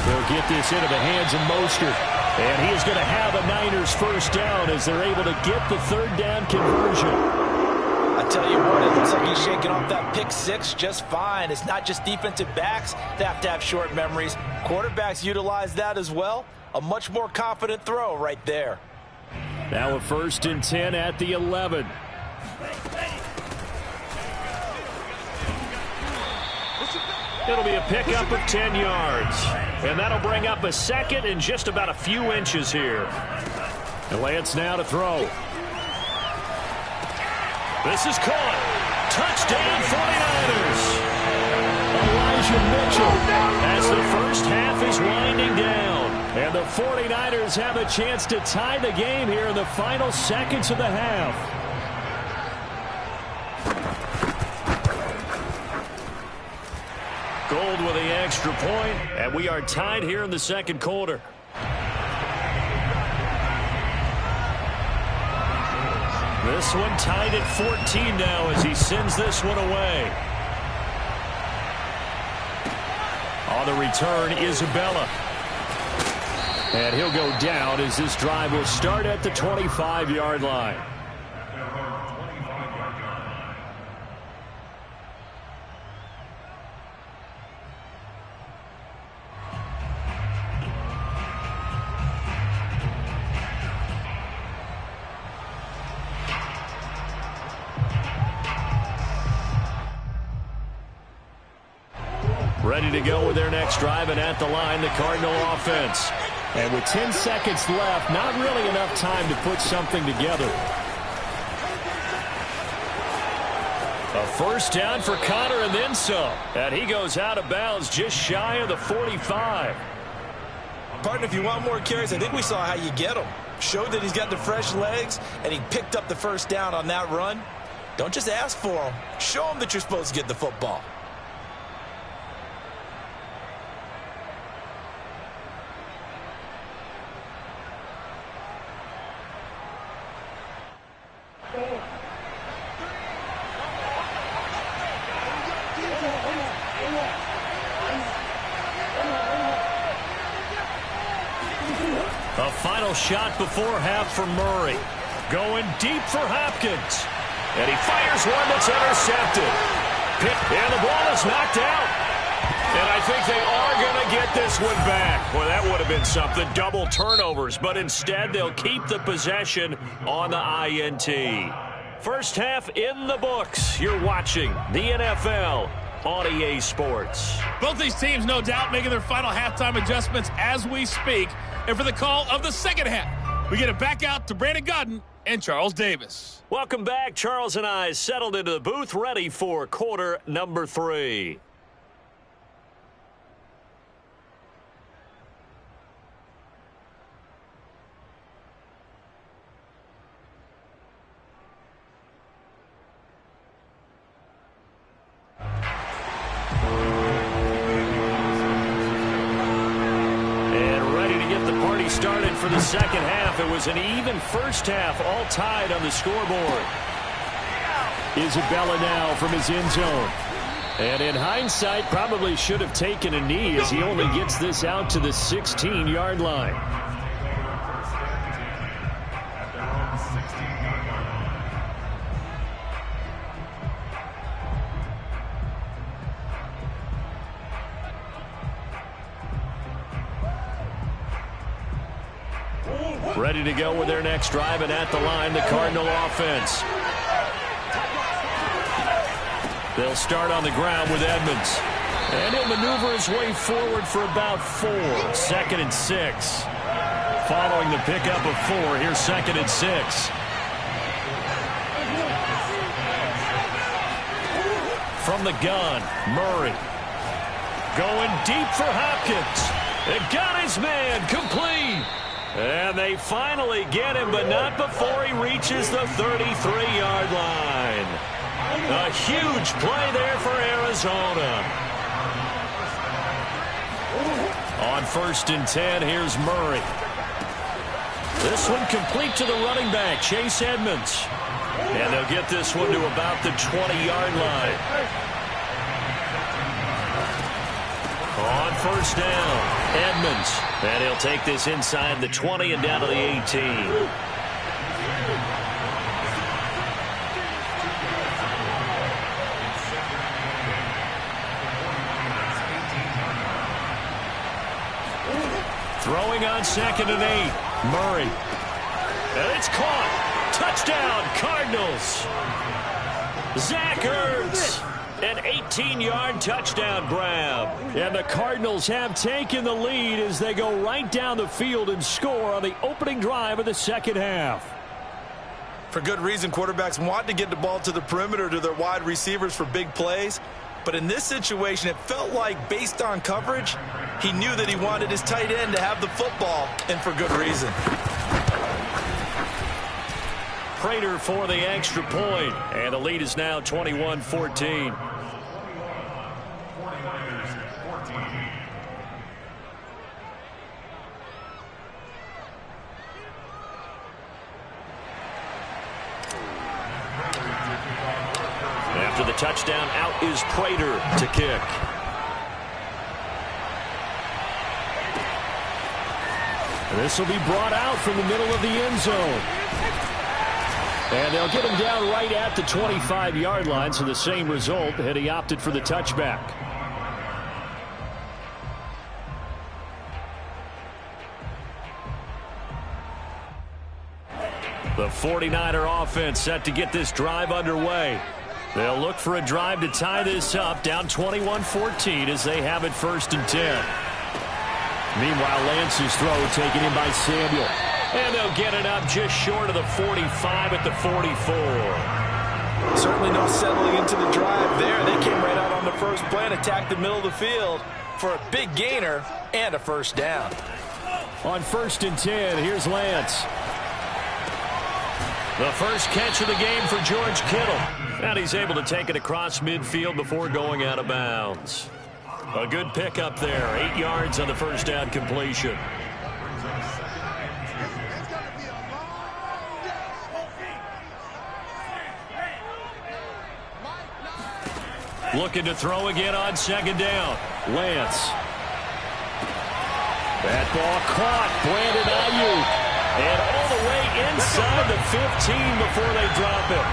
He'll get this into the hands of Mostert. And he is going to have a Niners 1st down as they're able to get the 3rd down conversion. I tell you what, it looks like he's shaking off that pick 6 just fine. It's not just defensive backs that have to have short memories. Quarterbacks utilize that as well. A much more confident throw right there. Now a 1st and 10 at the 11. It'll be a pickup of 10 yards. And that'll bring up a 2nd and just about a few inches here. And Lance now to throw. This is caught. Touchdown 49ers. Elijah Mitchell as the first half is winding down. And the 49ers have a chance to tie the game here in the final seconds of the half. Gold with the extra point, and we are tied here in the 2nd quarter. This one tied at 14 now as he sends this one away. On the return, Isabella. And he'll go down as this drive will start at the 25-yard line. Ready to go with their next drive, and at the line, the Cardinal offense. And with 10 seconds left, not really enough time to put something together. A 1st down for Connor and then some. And he goes out of bounds just shy of the 45. Partner, if you want more carries, I think we saw how you get them. Showed that he's got the fresh legs, and he picked up the 1st down on that run. Don't just ask for them. Show them that you're supposed to get the football. A final shot before half for Murray. Going deep for Hopkins. And he fires one that's intercepted. And the ball is knocked out. And I think they are going to get this one back. Well, that would have been something. Double turnovers. But instead, they'll keep the possession on the INT. First half in the books. You're watching the NFL on EA Sports. Both these teams, no doubt, making their final halftime adjustments as we speak. And for the call of the 2nd half, we get it back out to Brandon Gaudin and Charles Davis. Welcome back. Charles and I settled into the booth, ready for quarter number 3. already started for the second half. It was an even first half, all tied on the scoreboard. Isabella now from his end zone. And in hindsight, probably should have taken a knee as he only gets this out to the 16-yard line. Ready to go with their next drive, and at the line, the Cardinal offense. They'll start on the ground with Edmonds. And he'll maneuver his way forward for about 4. 2nd and 6. Following the pickup of 4, here's 2nd and 6. From the gun, Murray. Going deep for Hopkins. It got his man complete. And they finally get him, but not before he reaches the 33-yard line. A huge play there for Arizona. On 1st and 10, here's Murray. This one complete to the running back, Chase Edmonds. And they'll get this one to about the 20-yard line. On 1st down, Edmonds. And he'll take this inside the 20 and down to the 18. Throwing on 2nd and 8. Murray. And it's caught. Touchdown, Cardinals. Zach Ertz. An 18-yard touchdown grab. And the Cardinals have taken the lead as they go right down the field and score on the opening drive of the second half. For good reason, quarterbacks want to get the ball to the perimeter to their wide receivers for big plays. But in this situation, it felt like, based on coverage, he knew that he wanted his tight end to have the football, and for good reason. Prater for the extra point, and the lead is now 21-14. After the touchdown, out is Prater to kick. This will be brought out from the middle of the end zone. And they'll get him down right at the 25-yard line, so the same result had he opted for the touchback. The 49er offense set to get this drive underway. They'll look for a drive to tie this up, down 21-14 as they have it 1st and 10. Meanwhile, Lance's throw taken in by Samuel. And they'll get it up just short of the 45 at the 44. Certainly no settling into the drive there. They came right out on the first play and attacked the middle of the field for a big gainer and a 1st down. On 1st and 10, here's Lance. The first catch of the game for George Kittle. And he's able to take it across midfield before going out of bounds. A good pickup there. 8 yards on the 1st down completion. Looking to throw again on 2nd down. Lance. That ball caught. Brandon Ayuk. And all the way inside the 15 before they drop it.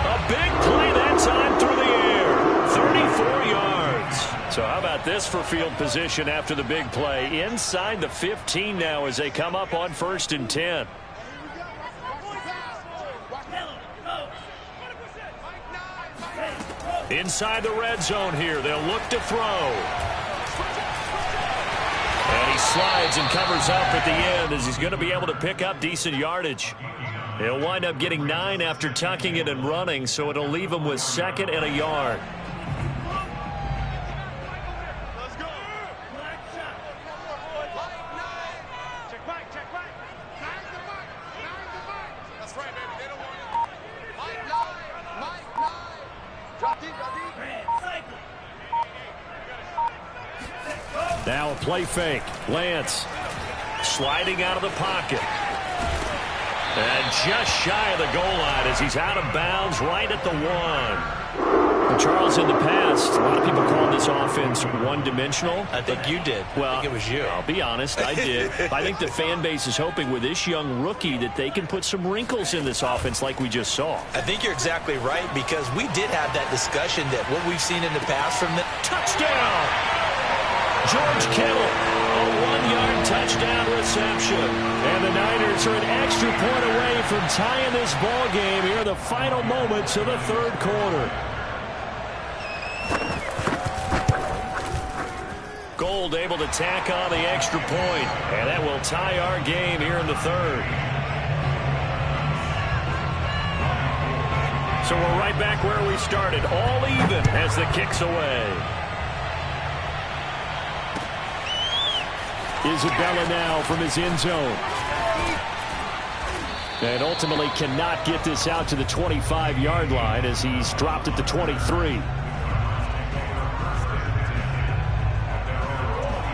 A big play that time through the air. 34 yards. So how about this for field position after the big play? Inside the 15 now as they come up on 1st and 10. Inside the red zone here. They'll look to throw. And he slides and covers up at the end as he's going to be able to pick up decent yardage. He'll wind up getting 9 after tucking it and running, so it'll leave him with 2nd and a yard. Now a play fake. Lance sliding out of the pocket. And just shy of the goal line as he's out of bounds right at the 1. And Charles, in the past, a lot of people called this offense one-dimensional. I think you did. Well, I think it was you. I'll be honest, I did. I think the fan base is hoping with this young rookie that they can put some wrinkles in this offense like we just saw. I think you're exactly right, because we did have that discussion that what we've seen in the past from the touchdown. George Kittle, a 1-yard touchdown reception. And the Niners are an extra point away from tying this ball game here in the final moments of the third quarter. Gold able to tack on the extra point, and that will tie our game here in the third. So we're right back where we started, all even as the kick's away. Isabella now from his end zone. And ultimately cannot get this out to the 25-yard line as he's dropped at the 23.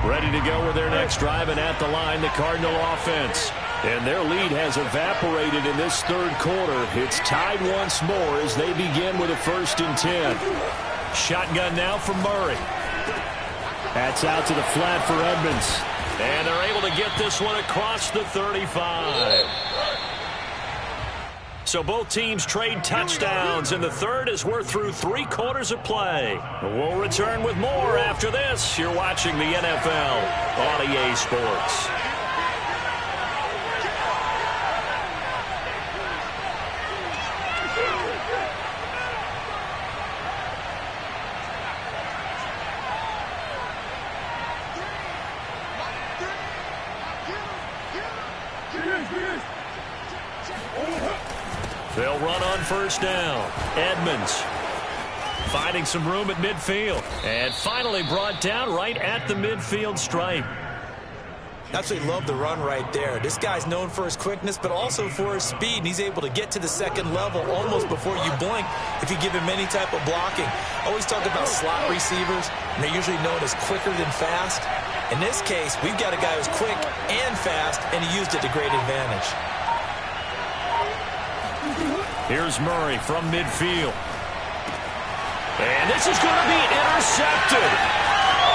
Ready to go with their next drive, and at the line, the Cardinal offense. And their lead has evaporated in this third quarter. It's tied once more as they begin with a 1st and 10. Shotgun now from Murray. That's out to the flat for Edmonds. And they're able to get this one across the 35. So both teams trade touchdowns in the third as we're through 3 quarters of play. We'll return with more after this. You're watching the NFL on EA Sports. They'll run on 1st down. Edmonds finding some room at midfield. And finally brought down right at the midfield stripe. Absolutely love the run right there. This guy's known for his quickness, but also for his speed. And he's able to get to the 2nd level almost before you blink if you give him any type of blocking. I always talk about slot receivers, and they're usually known as quicker than fast. In this case, we've got a guy who's quick and fast, and he used it to great advantage. Here's Murray from midfield. And this is going to be intercepted.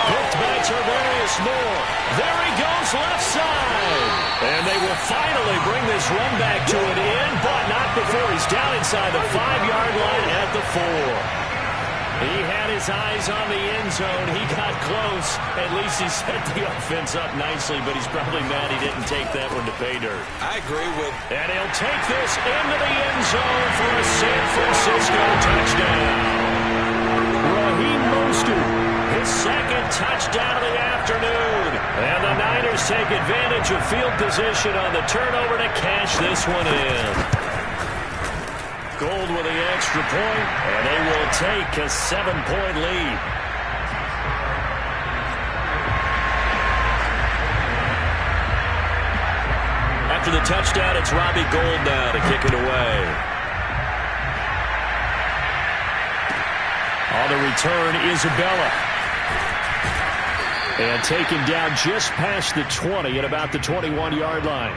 Picked by Tarvarius Moore. There he goes left side. And they will finally bring this run back to an end, but not before he's down inside the 5-yard line at the 4. He had his eyes on the end zone. He got close. At least he set the offense up nicely, but he's probably mad he didn't take that one to pay dirt. I agree with. And he'll take this into the end zone for a San Francisco touchdown. Raheem Mostert, his 2nd touchdown of the afternoon. And the Niners take advantage of field position on the turnover to cash this one in. Gold with the extra point, and they will take a 7-point lead. After the touchdown, it's Robbie Gould now to kick it away. On the return, Isabella. And taken down just past the 20 at about the 21-yard line.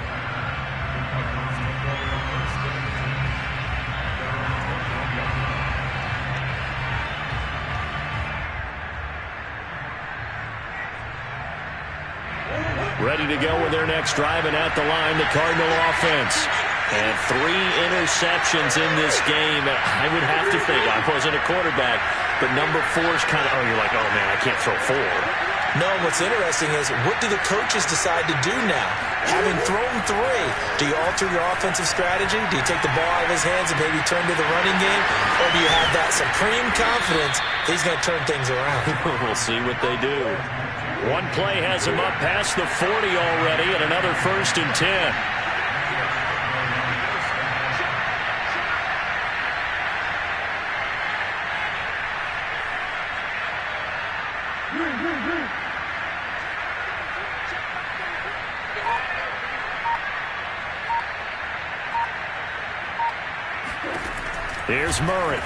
Ready to go with their next drive, and at the line, the Cardinal offense. And 3 interceptions in this game. I would have to think, I wasn't a quarterback, but number 4's kind of, you're like, oh, man, I can't throw 4. No, what's interesting is, what do the coaches decide to do now? Having thrown 3, do you alter your offensive strategy? Do you take the ball out of his hands and maybe turn to the running game? Or do you have that supreme confidence that he's going to turn things around? We'll see what they do. One play has him up past the 40 already, and another 1st and 10. Here's Murray.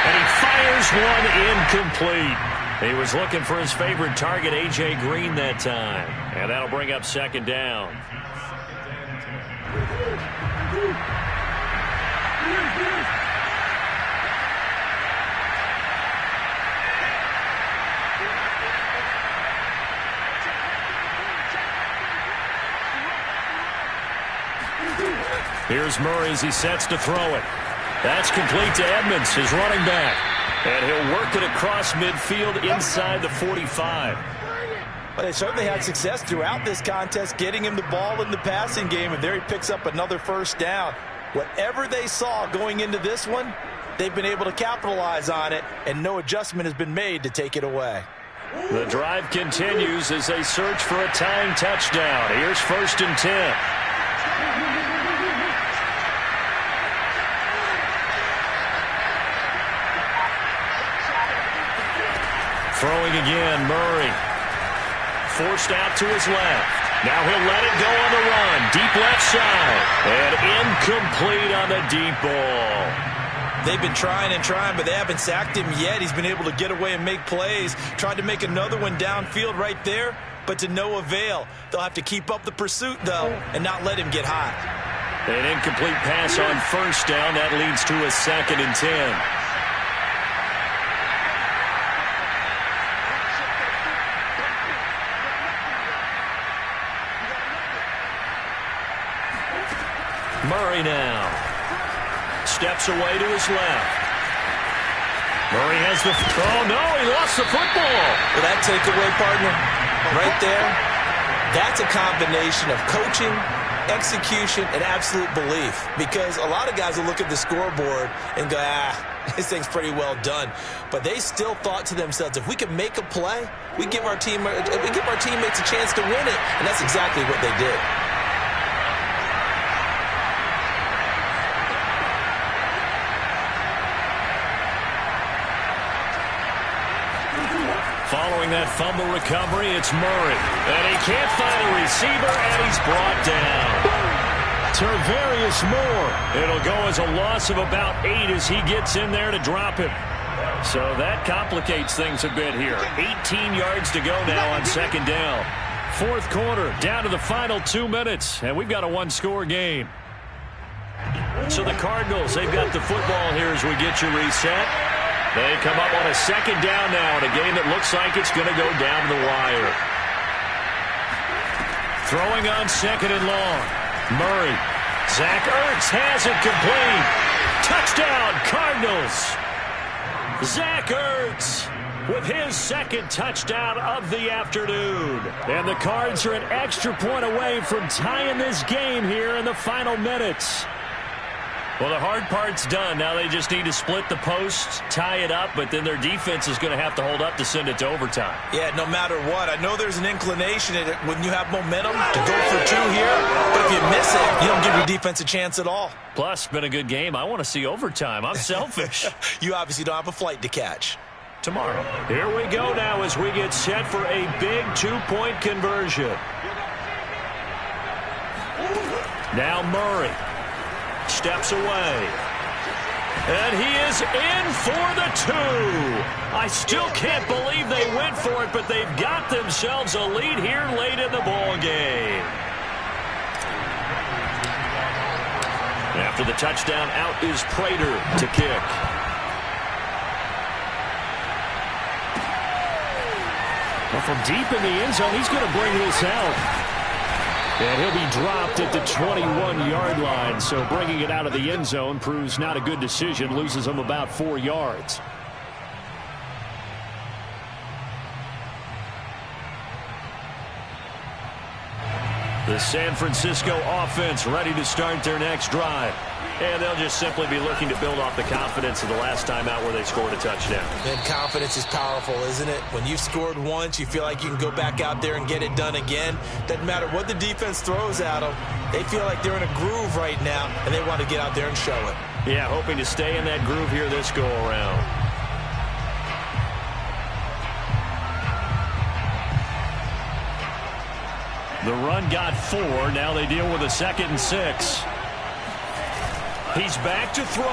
And he fires one incomplete. He was looking for his favorite target, A.J. Green, that time. And that'll bring up second down. Here's Murray as he sets to throw it. That's complete to Edmonds, his running back. And he'll work it across midfield inside the 45. Well, they certainly had success throughout this contest, getting him the ball in the passing game, and there he picks up another first down. Whatever they saw going into this one, they've been able to capitalize on it, and no adjustment has been made to take it away. The drive continues as they search for a tying touchdown. Here's 1st and 10. Throwing again, Murray. Forced out to his left. Now he'll let it go on the run. Deep left side. And incomplete on the deep ball. They've been trying and trying, but they haven't sacked him yet. He's been able to get away and make plays. Tried to make another one downfield right there, but to no avail. They'll have to keep up the pursuit, though, and not let him get hot. An incomplete pass on 1st down. That leads to a 2nd and 10. Murray now steps away to his left. Murray has the... Oh, no, he lost the football. Well, that takeaway, partner, right there, that's a combination of coaching, execution, and absolute belief. Because a lot of guys will look at the scoreboard and go, this thing's pretty well done. But they still thought to themselves, if we can make a play, we give our teammates a chance to win it. And that's exactly what they did. Following that fumble recovery, it's Murray. And he can't find a receiver, and he's brought down. Tarvarius Moore. It'll go as a loss of about 8 as he gets in there to drop him. So that complicates things a bit here. 18 yards to go now on 2nd down. 4th quarter, down to the final 2 minutes, and we've got a one-score game. So the Cardinals, they've got the football here as we get you reset. They come up on a 2nd down now in a game that looks like it's going to go down the wire. Throwing on 2nd and long. Murray. Zach Ertz has it complete. Touchdown, Cardinals. Zach Ertz with his 2nd touchdown of the afternoon. And the Cards are an extra point away from tying this game here in the final minutes. Well, the hard part's done. Now they just need to split the posts, tie it up, but then their defense is going to have to hold up to send it to overtime. Yeah, no matter what. I know there's an inclination in it when you have momentum to go for 2 here, but if you miss it, you don't give your defense a chance at all. Plus, been a good game. I want to see overtime. I'm selfish. You obviously don't have a flight to catch. Tomorrow. Here we go now as we get set for a big 2-point conversion. Now Murray. Steps away. And he is in for the 2. I still can't believe they went for it, but they've got themselves a lead here late in the ball game. After the touchdown, out is Prater to kick. Well, from deep in the end zone, he's going to bring this out. And he'll be dropped at the 21-yard line, so bringing it out of the end zone proves not a good decision, loses him about 4 yards. The San Francisco offense ready to start their next drive. And they'll just simply be looking to build off the confidence of the last time out where they scored a touchdown. And confidence is powerful, isn't it? When you've scored once, you feel like you can go back out there and get it done again. Doesn't matter what the defense throws at them. They feel like they're in a groove right now, and they want to get out there and show it. Yeah, hoping to stay in that groove here this go-around. The run got 4. Now they deal with a 2nd and 6. He's back to throw.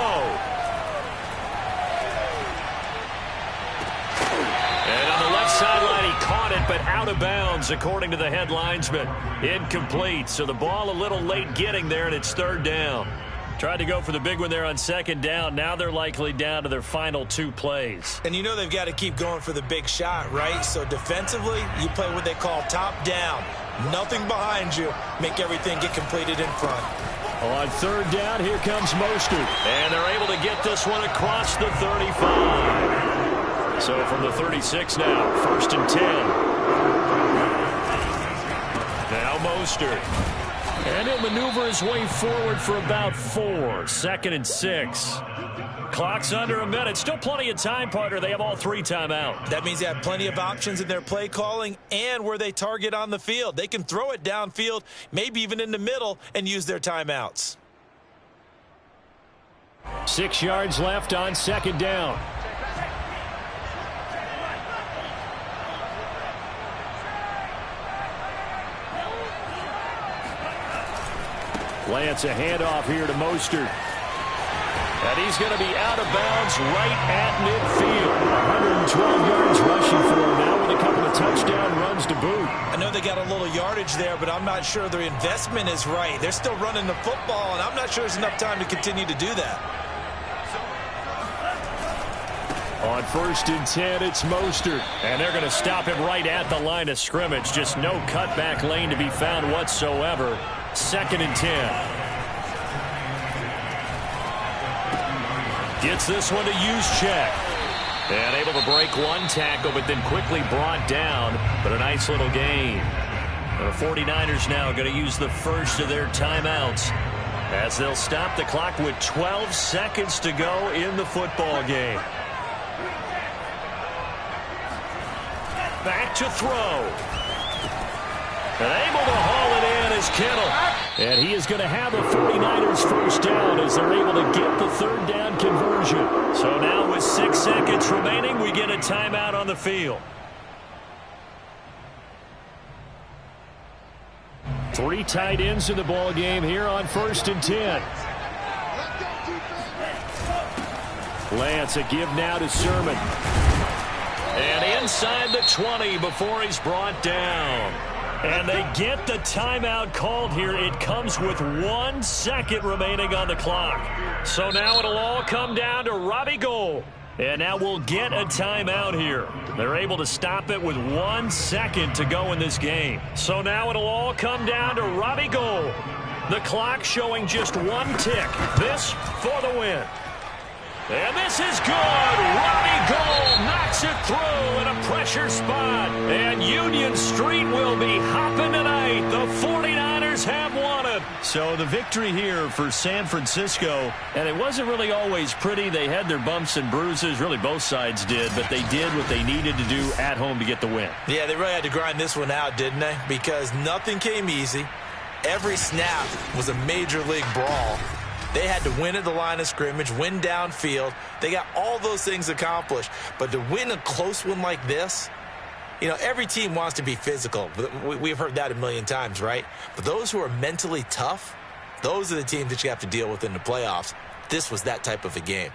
And on the sideline. He caught it, but out of bounds, according to the head linesman. Incomplete. So the ball a little late getting there, and it's third down. Tried to go for the big one there on second down. Now they're likely down to their final 2 plays. And you know they've got to keep going for the big shot, right? So defensively, you play what they call top down. Nothing behind you. Make everything get completed in front. On third down, here comes Mostert. And they're able to get this one across the 35. So from the 36 now, 1st and 10. Now Mostert. And he'll maneuver his way forward for about 4. 2nd and 6. Clock's under a minute. Still plenty of time, partner. They have all 3 timeouts. That means they have plenty of options in their play calling and where they target on the field. They can throw it downfield, maybe even in the middle, and use their timeouts. 6 yards left on second down. Lance, a handoff here to Mostert. And he's going to be out of bounds right at midfield. 112 yards rushing for him now with a couple of touchdown runs to boot. I know they got a little yardage there, but I'm not sure their investment is right. They're still running the football, and I'm not sure there's enough time to continue to do that. On 1st and 10, it's Mostert. And they're going to stop him right at the line of scrimmage. Just no cutback lane to be found whatsoever. 2nd and 10. Gets this one to Juszczyk. And able to break one tackle, but then quickly brought down. But a nice little gain. The 49ers now going to use the first of their timeouts as they'll stop the clock with 12 seconds to go in the football game. Back to throw. And able to haul it in is Kittle. And he is going to have a 49ers first down as they're able to get the third down conversion. So now with 6 seconds remaining, we get a timeout on the field. 3 tight ends in the ball game here on 1st and 10. Lance, a give now to Sermon. And inside the 20 before he's brought down. And they get the timeout called here. It comes with 1 second remaining on the clock. So now it'll all come down to Robbie Gould. And now we'll get a timeout here. They're able to stop it with 1 second to go in this game. So now it'll all come down to Robbie Gould. The clock showing just 1 tick. This for the win. And this is good. Robbie Gould knocks it through in a pressure spot. And Union Street will be hopping tonight. The 49ers have won it. So the victory here for San Francisco. And it wasn't really always pretty. They had their bumps and bruises. Really both sides did. But they did what they needed to do at home to get the win. Yeah, they really had to grind this one out, didn't they? Because nothing came easy. Every snap was a major league brawl. They had to win at the line of scrimmage, win downfield. They got all those things accomplished. But to win a close one like this, you know, every team wants to be physical. We've heard that a million times, right? But those who are mentally tough, those are the teams that you have to deal with in the playoffs. This was that type of a game.